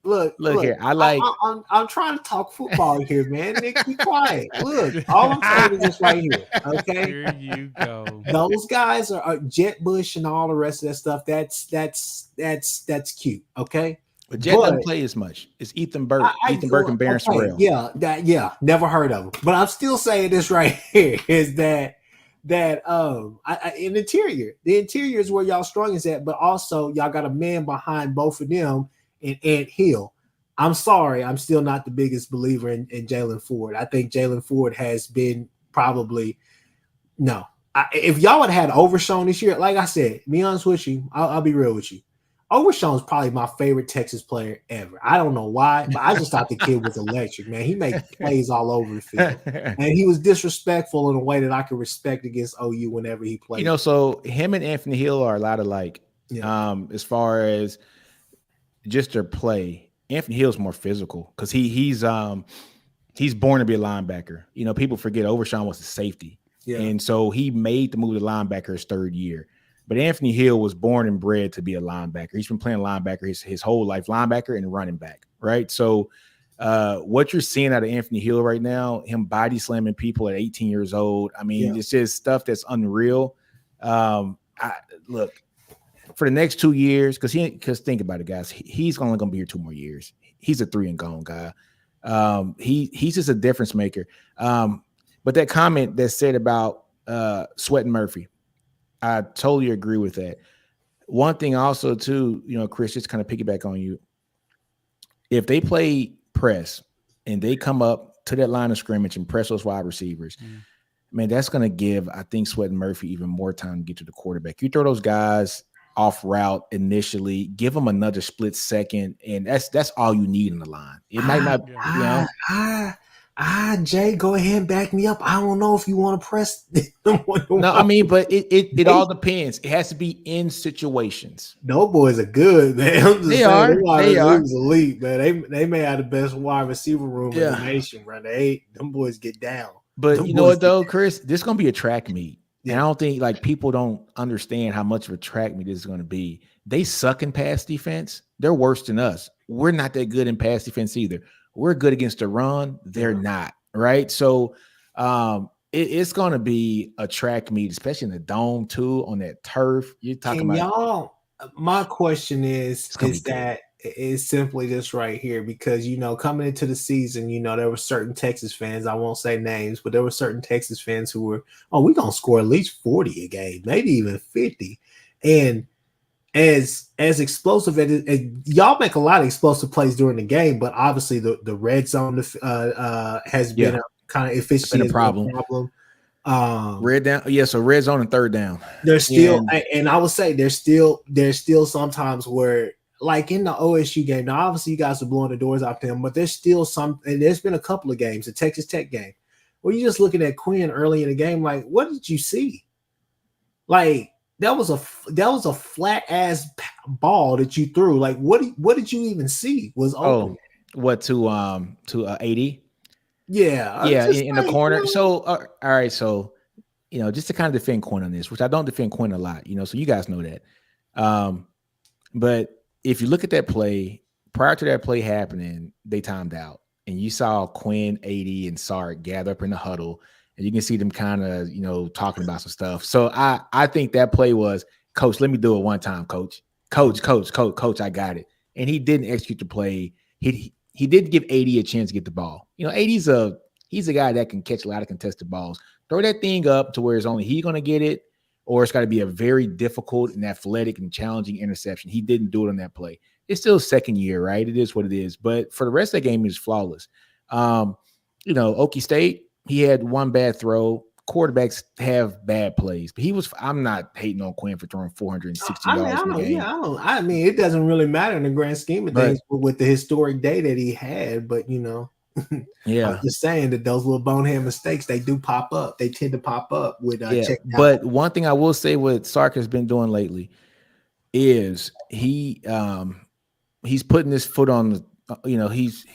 Look here. I'm trying to talk football here, man. Nick, be quiet. Look, all I'm saying is this right here. Okay, here you go. Those guys are Jet Bush and all the rest of that stuff. That's cute. Okay. But Jet doesn't play as much. It's Ethan Burke. Ethan Burke and Barron Sorrell. Yeah, never heard of him. But I'm still saying this right here is that in the interior is where y'all strong is at, but also y'all got a man behind both of them in Ant Hill. I'm sorry, I'm still not the biggest believer in Jalen Ford. I think Jalen Ford has been probably if y'all would have had Overshown this year, like I said, be honest with you, I'll be real with you. Overshown is probably my favorite Texas player ever. I don't know why, but I just thought the kid was electric, man. He made plays all over the field. And he was disrespectful in a way that I could respect against OU whenever he played. So him and Anthony Hill are a lot alike. As far as just their play. Anthony Hill's more physical because he's born to be a linebacker. People forget Overshown was a safety. Yeah. And so he made the move to linebacker his 3rd year. But Anthony Hill was born and bred to be a linebacker. He's been playing linebacker his whole life, linebacker and running back, right? So what you're seeing out of Anthony Hill right now, him body slamming people at 18 years old, it's just stuff that's unreal. Look, for the next 2 years, because think about it, guys, he's only going to be here 2 more years. He's a 3 and gone guy. He's just a difference maker. But that comment that said about Sweat and Murphy, I totally agree with that. One thing also too, Kchris, just kind of piggyback on you. If they play press and they come up to that line of scrimmage and press those wide receivers, man, that's going to give, I think, Sweat and Murphy even more time to get to the quarterback. You throw those guys off route initially, give them another split second, and that's all you need in the line. It might not, Jay, go ahead and back me up. I don't know if you want to press. No, but it all depends. It has to be in situations. Those boys are good, man. They are. Elite, man. They may have the best wide receiver room in the nation, bro. Them boys get down. But you know what though, Kchris? This is gonna be a track meet. Yeah. And I don't think people don't understand how much of a track meet this is gonna be. They suck in pass defense. They're worse than us. We're not that good in pass defense either. We're good against the run. They're not, right? So it's going to be a track meet, especially in the dome too, on that turf. You're talking about y'all. My question is simply this right here, because coming into the season, there were certain Texas fans. I won't say names, but there were certain Texas fans who were, we're gonna score at least 40 a game, maybe even 50, and as explosive as y'all make a lot of explosive plays during the game, but obviously the red zone has been a kind of efficiency been a problem. Red down, so red zone and 3rd down. There's still, and I would say there's still sometimes where, like in the OSU game, now obviously you guys are blowing the doors out them, but there's still some, and there's been a couple of games, the Texas Tech game, where you're just looking at Quinn early in the game, like, what did you see? Like, that was a flat ass ball that you threw. Like, what did you even see? Was open. What to AD? Yeah, in the corner. So all right, so just to kind of defend Quinn on this, which I don't defend Quinn a lot, so you guys know that. But if you look at that play, prior to that play happening, they timed out, and you saw Quinn, 80, and Sark gather up in the huddle, and you can see them kind of talking about some stuff. So I think that play was, Coach, let me do it one time, Coach, I got it, and he didn't execute the play. He did give 80 a chance to get the ball. 80's he's a guy that can catch a lot of contested balls. Throw that thing up to where it's only he going to get it, or it's got to be a very difficult and athletic and challenging interception. He didn't do it on that play. It's still second year, right? It is what it is. But for the rest of the game, he was flawless. Okie State, he had one bad throw. Quarterbacks have bad plays, but I'm not hating on Quinn for throwing 460 yards in the game. I mean, it doesn't really matter in the grand scheme of things with the historic day that he had, but yeah, I'm just saying that those little bonehead mistakes, they do pop up. They tend to pop up with checking out. But one thing I will say what Sark has been doing lately is he's putting his foot on the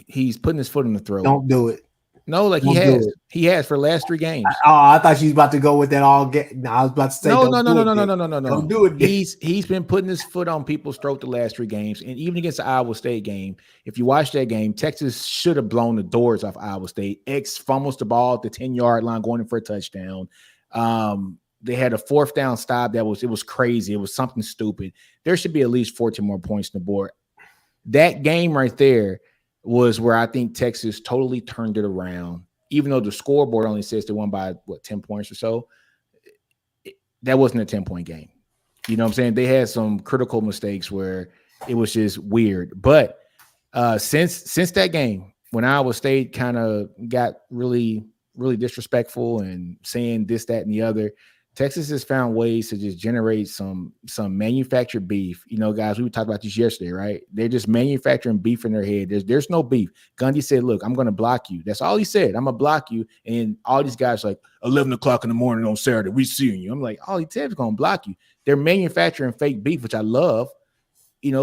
he's putting his foot on the throat. Don't do it. No, like he has for the last 3 games. I thought you was about to go with that all game. No, I was about to say no. Don't do it. He's been putting his foot on people's throat the last 3 games, and even against the Iowa State game. If you watch that game, Texas should have blown the doors off Iowa State. X fumbles the ball at the 10-yard line, going in for a touchdown. They had a 4th down stop it was crazy. It was something stupid. There should be at least 14 more points on the board. That game right there was where I think Texas totally turned it around. Even though the scoreboard only says they won by 10 points or so, that wasn't a 10-point game. You know what I'm saying? They had some critical mistakes where it was just weird. But since that game, when Iowa State kind of got really, really disrespectful and saying this, that, and the other, Texas has found ways to just generate some manufactured beef. Guys, we talked about this yesterday, right? They're just manufacturing beef in their head. There's no beef. Gundy said, look, I'm going to block you. That's all he said. I'm going to block you. And all these guys like 11 o'clock in the morning on Saturday, we seeing you. I'm like, all he said is going to block you. They're manufacturing fake beef, which I love,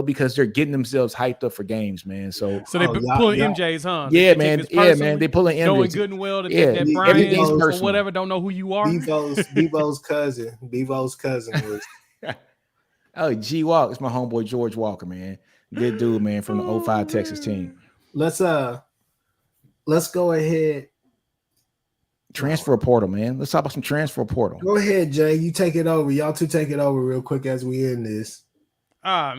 because they're getting themselves hyped up for games, man. So they pulling MJs, huh? Yeah, man. Yeah, man. They pulling MJs. Knowing good and well that Brian or whatever don't know who you are. Bevo's cousin. Bevo's cousin was. Oh, G Walk. It's my homeboy George Walker, man. Good dude, man, from the 05 Texas team. Let's go ahead. Transfer portal, man. Let's talk about some transfer portal. Go ahead, Jay. You take it over. Y'all two take it over real quick as we end this. Right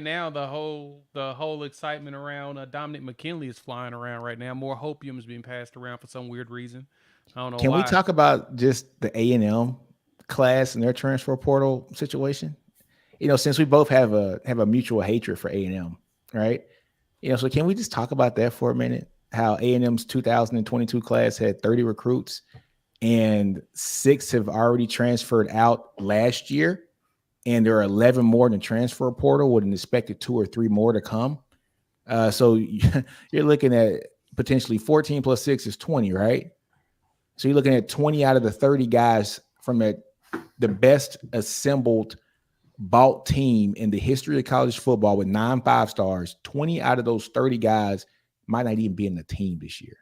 now the whole excitement around Dominic McKinley is flying around right now. More hopium is being passed around for some weird reason. I don't know. Can we talk about just the A&M class and their transfer portal situation? Since we both have a mutual hatred for A&M, right? So can we just talk about that for a minute? How A&M's 2022 class had 30 recruits and 6 have already transferred out last year. And there are 11 more in the transfer portal with an expected 2 or 3 more to come. So you're looking at potentially 14 plus 6 is 20, right? So you're looking at 20 out of the 30 guys from the best assembled bought team in the history of college football with 9 5-stars. 20 out of those 30 guys might not even be in the team this year.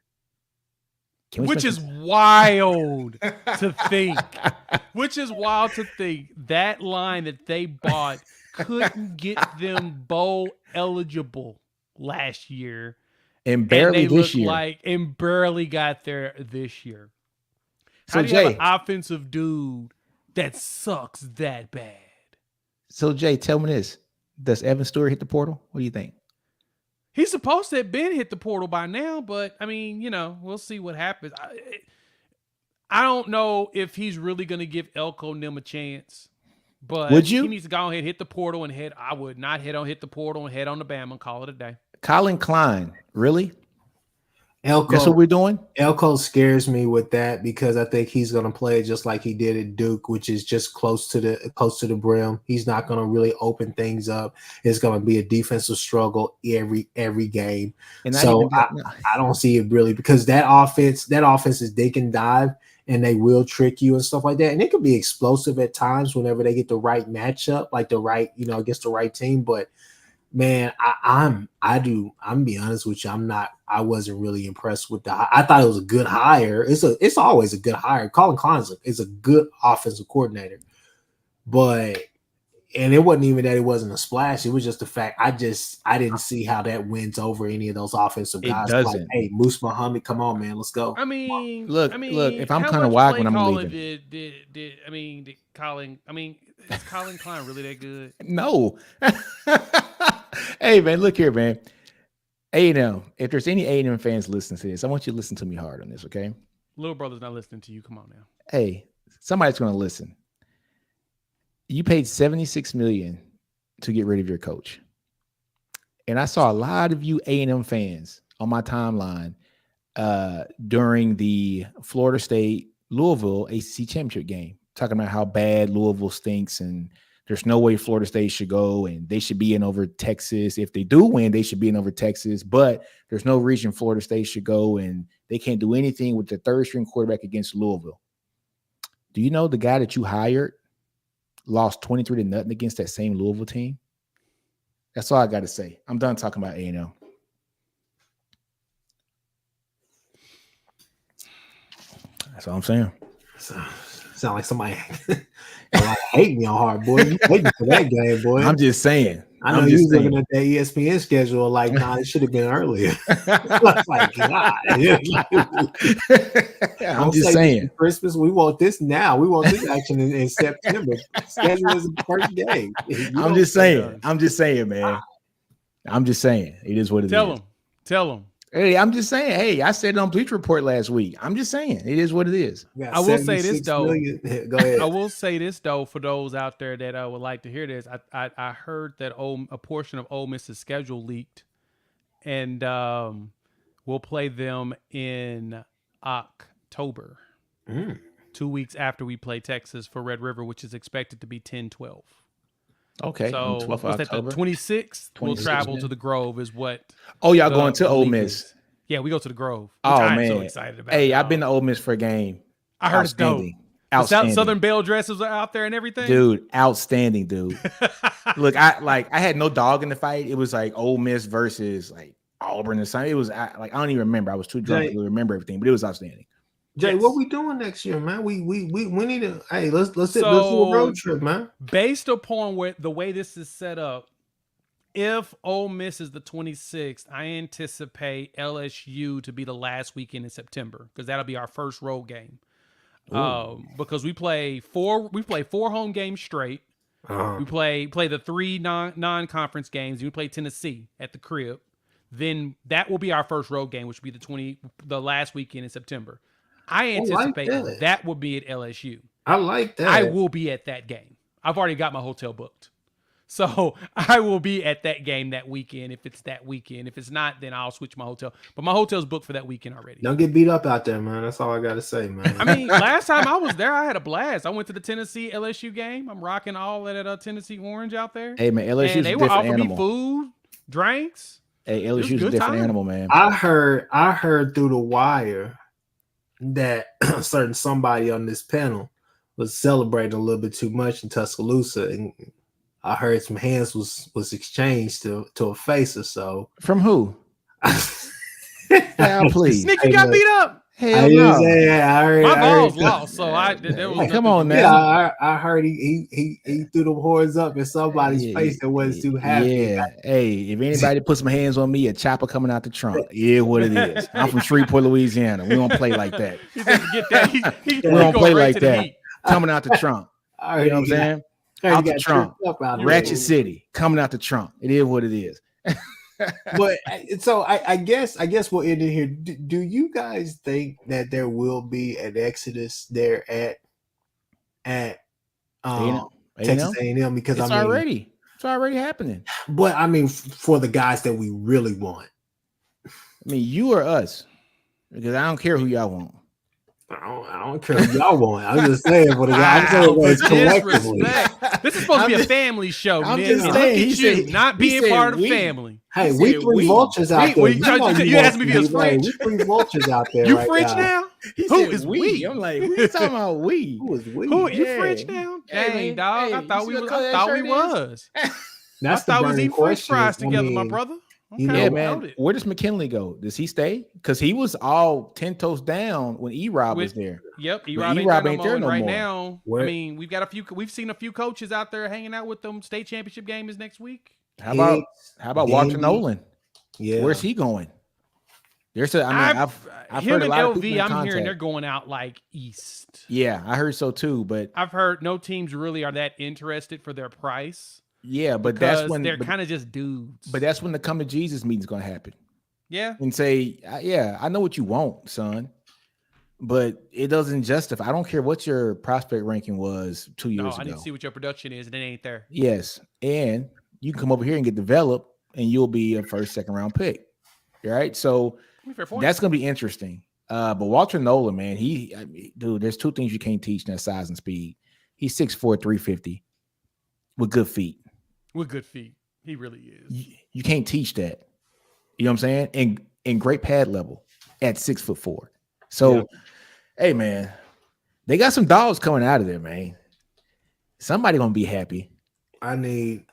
Which is wild to think. That line that they bought couldn't get them bowl eligible last year. And barely this year. And barely got there this year. So How do you have an offensive dude that sucks that bad? So Jay, tell me this. Does Evan Stewart hit the portal? What do you think? He's supposed to have been hit the portal by now, but we'll see what happens. I don't know if he's really going to give Elko Nim a chance, but would you? He needs to go ahead and hit the portal and head. I would not hit the portal and head on the Bama and call it a day. Colin Klein, really? Elko, that's what we're doing? Elko scares me with that because I think he's going to play just like he did at Duke, which is just close to the brim. He's not going to really open things up. It's going to be a defensive struggle every game. And so I don't see it really because that offense is dink and dive, and they will trick you and stuff like that. And it can be explosive at times whenever they get the right matchup, like the right, against the right team. But Man, I'm be honest with you. I wasn't really impressed with I thought it was a good hire. It's always a good hire. Colin Klein's is a good offensive coordinator, and it wasn't even that it wasn't a splash. It was just the fact I didn't see how that wins over any of those offensive guys. It doesn't. Like, hey, Moose Muhammad, come on, man, let's go. I mean, look. If I'm kind of wide when I'm leaving, is Colin Klein really that good? No. Hey man, look here, man. A&M. If there's any A&M fans listening to this, I want you to listen to me hard on this, okay? Little brother's not listening to you. Come on now. Hey, somebody's going to listen. You paid $76 million to get rid of your coach, and I saw a lot of you A&M fans on my timeline during the Florida State Louisville ACC championship game, talking about how bad Louisville stinks and there's no way Florida State should go and they should be in over Texas. If they do win, they should be in over Texas, but there's no reason Florida State should go and they can't do anything with the third string quarterback against Louisville. Do you know the guy that you hired lost 23-0 against that same Louisville team? That's all I got to say. I'm done talking about A&M. That's all I'm saying. Sound like somebody hate me on hard, boy. You waiting for that game, boy. I'm just saying. I know you was looking at that ESPN schedule like, nah, it should have been earlier. Like, God. I'm just saying. Christmas, we want this now. We want this action in September. Schedule is the first day. I'm just saying. I'm just saying, man. I'm just saying. It is what it is. Tell them. Hey, I'm just saying. Hey, I said it on Bleacher Report last week. I'm just saying. It is what it is. I will say this, though. Go ahead. I will say this, though, for those out there that would like to hear this. I heard that a portion of Ole Miss's schedule leaked, and we'll play them in October, 2 weeks after we play Texas for Red River, which is expected to be 10-12. Okay. So what's that, the 26th? We'll travel to the Grove is what. Oh, y'all going to Ole Miss. Yeah, we go to the Grove. I'm so excited about it. I've been to Ole Miss for a game. I heard it's dope. Outstanding. Southern Belle dresses are out there and everything. Dude, outstanding, dude. Look, I had no dog in the fight. It was like Ole Miss versus like Auburn or something. It was I don't even remember. I was too drunk to remember everything, but it was outstanding. Jay, what we doing next year, man? We need to. Hey, let's do a road trip, man. Based upon the way this is set up, if Ole Miss is the 26th, I anticipate LSU to be the last weekend in September because that'll be our first road game. Because we play four home games straight. We play the three non-conference games. We play Tennessee at the crib. Then that will be our first road game, which will be the last weekend in September. I anticipate that will be at LSU. I like that. I will be at that game. I've already got my hotel booked. So I will be at that game that weekend if it's that weekend. If it's not, then I'll switch my hotel. But my hotel's booked for that weekend already. Don't get beat up out there, man. That's all I got to say, man. I mean, last time I was there, I had a blast. I went to the Tennessee LSU game. I'm rocking all of that Tennessee orange out there. Hey, man, LSU's a different animal. They were offering me food, drinks. Hey, LSU's a different animal, man. I heard through the wire that somebody on this panel was celebrating a little bit too much in Tuscaloosa, and I heard some hands was exchanged to a face or so. From who? Please. Nick, you got beat up. Hell no. My balls lost, so come on, man. Yeah, I heard he threw the horns up in somebody's face that wasn't too happy. Yeah, hey, if anybody put some hands on me, a chopper coming out the trunk. Yeah, what it is. I'm from Shreveport, Louisiana. We don't play like that. We don't play like that. Coming out the trunk. You know what I'm saying? Out the trunk. Ratchet City coming out the trunk. It is what it is. But so I guess we'll end it here. Do you guys think that there will be an exodus there at Texas A&M? Because it's already happening. But I mean, for the guys that we really want. I mean, you or us, because I don't care who y'all want. I don't care what y'all want. I'm just saying for the guys. I'm saying collectively. This is supposed to be a family show. I'm just saying, look at you not being part of the family. Hey, we three vultures out there. You asked me if he was French. We three vultures out there. You French now? Who is we? I'm like, what are you talking about? We? Who is we? Who you French now? Dang, dog. I thought we was. That's I thought the we was burning eating French question. fries I together, my mean, brother. you Okay, know, Yeah, nailed man. it. Where does McKinley go? Does he stay? Because he was all 10 toes down when E-Rob was there. Yep, But E-Rob ain't there no more. And right now, Where- I mean, we've seen a few coaches out there hanging out with them. State championship game is next week. How about Walter Dandy. Nolan? Yeah. Where's he going? I've him heard a and lot of people LV. in I'm hearing contact. they're going out like east. Yeah, I heard so too. But I've heard no teams really are that interested for their price. yeah, but because that's when they're kind of just dudes. But that's when the come to Jesus meeting's going to happen. Yeah, and say, yeah, I know what you want, son, but it doesn't justify. I don't care what your prospect ranking was 2 years ago. I need to see what your production is, and it ain't there. Yes, and you can come over here and get developed, and you'll be a first, second round pick. All right, so that's going to be interesting. But Walter Nolan, man, dude, there's two things you can't teach in that size and speed. He's 6'4", 350 with good feet. With good feet, he really is. You can't teach that. You know what I'm saying? And great pad level at 6'4". So, Hey man, they got some dogs coming out of there, man. Somebody gonna be happy. I'm waiting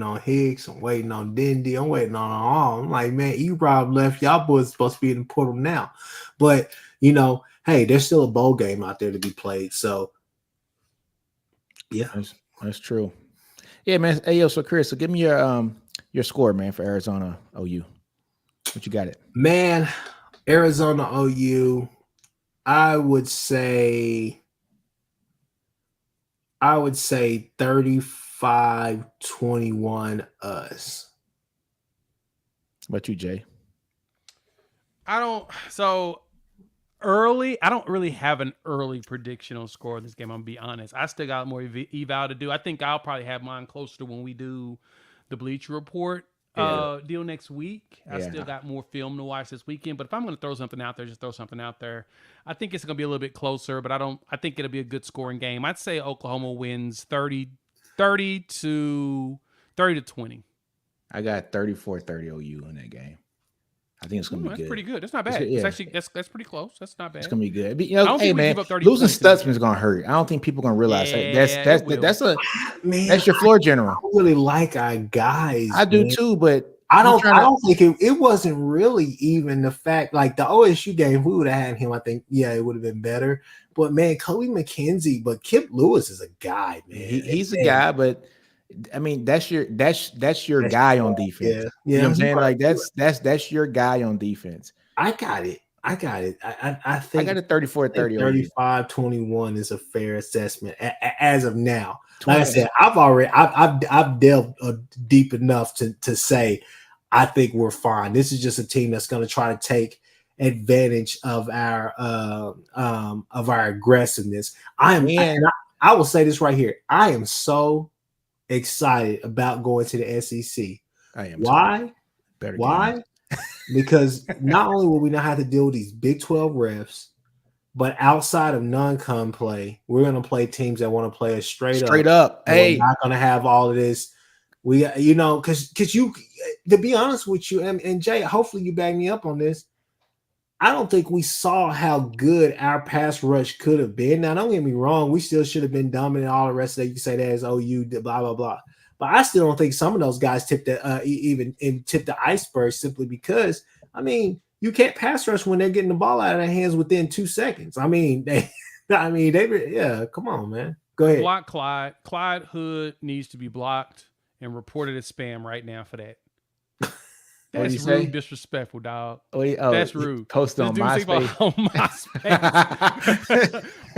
on Hicks. I'm waiting on Dindy. I'm waiting on all. I'm like, man, E-Rob left. Y'all boys supposed to be in the portal now. But, hey, there's still a bowl game out there to be played. So, yeah. That's true. Yeah, man. Hey, so Chris, so give me your score, man, for Arizona OU. What you got it? Man, Arizona OU, I would say 35-21 us. What about you, Jay? I don't really have an early prediction on score in this game. I'm gonna be honest. I still got more eval to do. I think I'll probably have mine closer to when we do the Bleacher Report deal next week. I still got more film to watch this weekend. But if I'm gonna throw something out there, just throw something out there. I think it's gonna be a little bit closer, but I think it'll be a good scoring game. I'd say Oklahoma wins 30 to 20. I got 34-30 OU in that game. I think it's gonna be good. That's pretty good. That's not bad. It's actually that's pretty close. That's not bad. It's gonna be good. But, I don't think we man, give up 30 losing points Stutsman is gonna hurt. I don't think people are gonna realize that's your floor general. I really like our guys. I do too, but I don't think it wasn't really even the fact, like the OSU game, if we would have had him, I think, it would have been better. But man, Kobe McKenzie, but Kip Lewis is a guy, man. He's a guy, but I mean, that's your guy on defense. Yeah. You know what I'm saying? Like that's your guy on defense. I got it. I think I got a 34-30. 35-21 is a fair assessment as of now. Like I said, I've delved deep enough to say I think we're fine. This is just a team that's going to try to take advantage of our aggressiveness. I will say this right here. I am so excited about going to the SEC. I am. Why? Why? Because not only will we not have to deal with these Big 12 refs, but outside of non-con play, we're going to play teams that want to play us straight up. Hey, we're not going to have all of this. Because you, to be honest with you, and Jay, hopefully you back me up on this. I don't think we saw how good our pass rush could have been. Now, don't get me wrong. We still should have been dominant. All the rest of that, you can say that as OU, blah, blah, blah. But I still don't think some of those guys tipped the iceberg simply because, you can't pass rush when they're getting the ball out of their hands within 2 seconds. Come on, man. Go ahead. Block Clyde. Clyde Hood needs to be blocked and reported as spam right now for that. That's rude, disrespectful, dog. That's rude. Post on MySpace. On MySpace.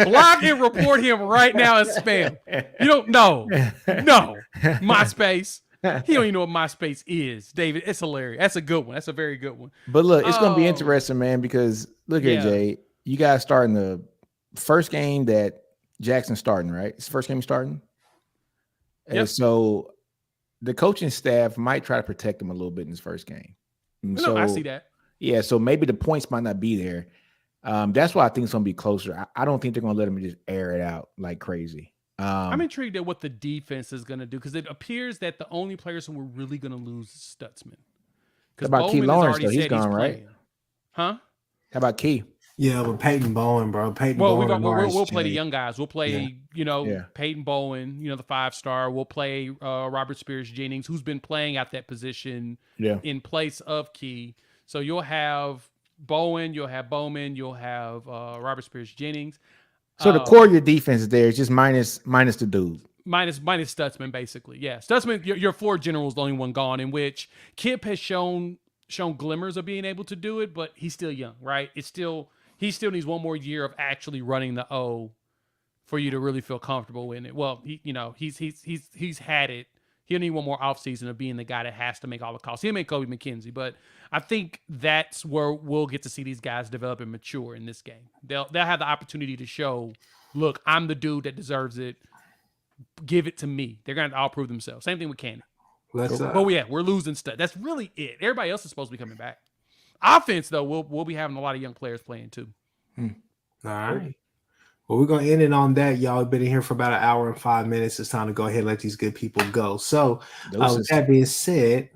Block and report him right now as spam. You don't know. No. MySpace. He don't even know what MySpace is, David. It's hilarious. That's a good one. That's a very good one. But look, it's going to be interesting, man, because look here, Jay. You guys starting the first game that Jackson's starting, right? It's the first game he's starting. Yep. And so the coaching staff might try to protect him a little bit in his first game. No, I see that. Yeah, so maybe the points might not be there. That's why I think it's going to be closer. I don't think they're going to let him just air it out like crazy. I'm intrigued at what the defense is going to do because it appears that the only players who we're really going to lose is Stutsman. How about Key Lawrence, though? He's gone, right? Huh? How about Key? Yeah, but Peyton Bowen, bro. Peyton Well, Bowen. we'll play the young guys. We'll play, Yeah. Peyton Bowen, the 5-star. We'll play Robert Spears Jennings, who's been playing at that position in place of Key. So you'll have Bowen, you'll have Bowman, you'll have Robert Spears Jennings. So the core of your defense is there. It's just minus the dude. Minus Stutsman, basically. Yeah. Stutsman, your 4 generals, the only one gone, in which Kip has shown glimmers of being able to do it, but he's still young, right? He still needs one more year of actually running the O for you to really feel comfortable in it. Well, he's had it. He'll need one more offseason of being the guy that has to make all the calls. He'll make Kobe McKenzie, but I think that's where we'll get to see these guys develop and mature in this game. They'll have the opportunity to show, look, I'm the dude that deserves it. Give it to me. They're going to all prove themselves. Same thing with Cannon. We're losing stuff. That's really it. Everybody else is supposed to be coming back. Offense, though, we'll be having a lot of young players playing too. All right. Well, we're going to end it on that. Y'all have been in here for about an hour and 5 minutes. It's time to go ahead and let these good people go. So with that being said,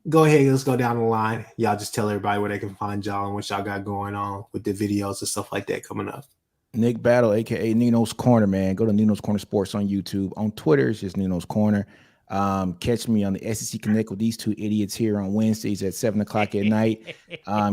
go ahead. Let's go down the line. Y'all just tell everybody where they can find y'all and what y'all got going on with the videos and stuff like that coming up. Nick Battle, a.k.a. Nino's Corner, man. Go to Nino's Corner Sports on YouTube. On Twitter, it's just Nino's Corner. Catch me on the SEC Connect with these two idiots here on Wednesdays at 7 o'clock at night.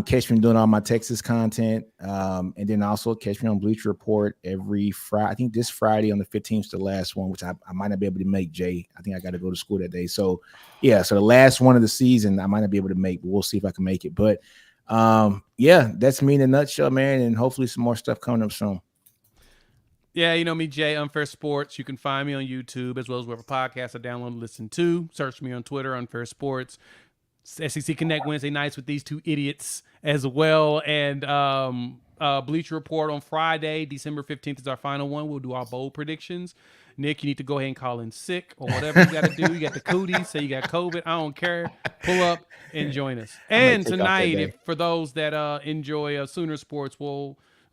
Catch me doing all my Texas content. And then also catch me on Bleacher Report every Friday. I think this Friday on the 15th is the last one, which I might not be able to make, Jay. I think I got to go to school that day. So, yeah, so the last one of the season I might not be able to make, but we'll see if I can make it. But, that's me in a nutshell, man, and hopefully some more stuff coming up soon. Yeah, you know me, Jay, Unfair Sports. You can find me on YouTube as well as whatever podcast I download and listen to. Search me on Twitter, Unfair Sports. SEC Connect Wednesday nights with these two idiots as well. And Bleacher Report on Friday, December 15th is our final one. We'll do our bold predictions. Nick, you need to go ahead and call in sick or whatever you got to do. You got the cootie, say you got COVID. I don't care. Pull up and join us. And tonight, for those that enjoy Sooner Sports,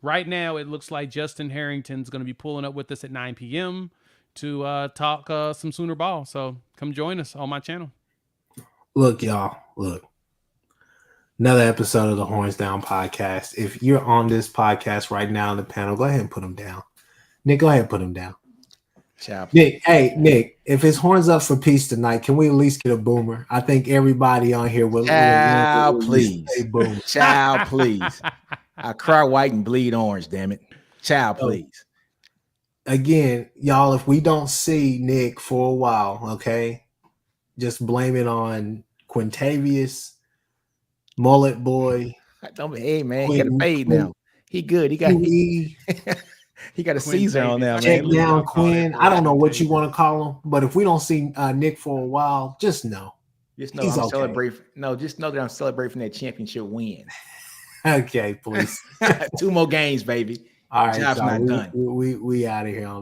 right now, it looks like Justin Harrington's going to be pulling up with us at 9 p.m. to talk some Sooner ball. So come join us on my channel. Look, y'all. Look. Another episode of the Horns Down podcast. If you're on this podcast right now in the panel, go ahead and put them down. Nick, go ahead and put them down. Ciao. Nick, if it's Horns Up for Peace tonight, can we at least get a boomer? I think everybody on here will. Please. Ciao, please. I cry white and bleed orange, damn it. Ciao, please. Again, y'all, if we don't see Nick for a while, okay, just blame it on Quintavious, Mullet Boy. Hey, man, he got a fade now. He good. He got he got a Caesar on now, check man. Down Quinn. I don't know what you want to call him, but if we don't see Nick for a while, just know. Just know I'm celebrating. No, just know that I'm celebrating that championship win. Okay, please. 2 more games, baby. All right, job's not done. We out of here on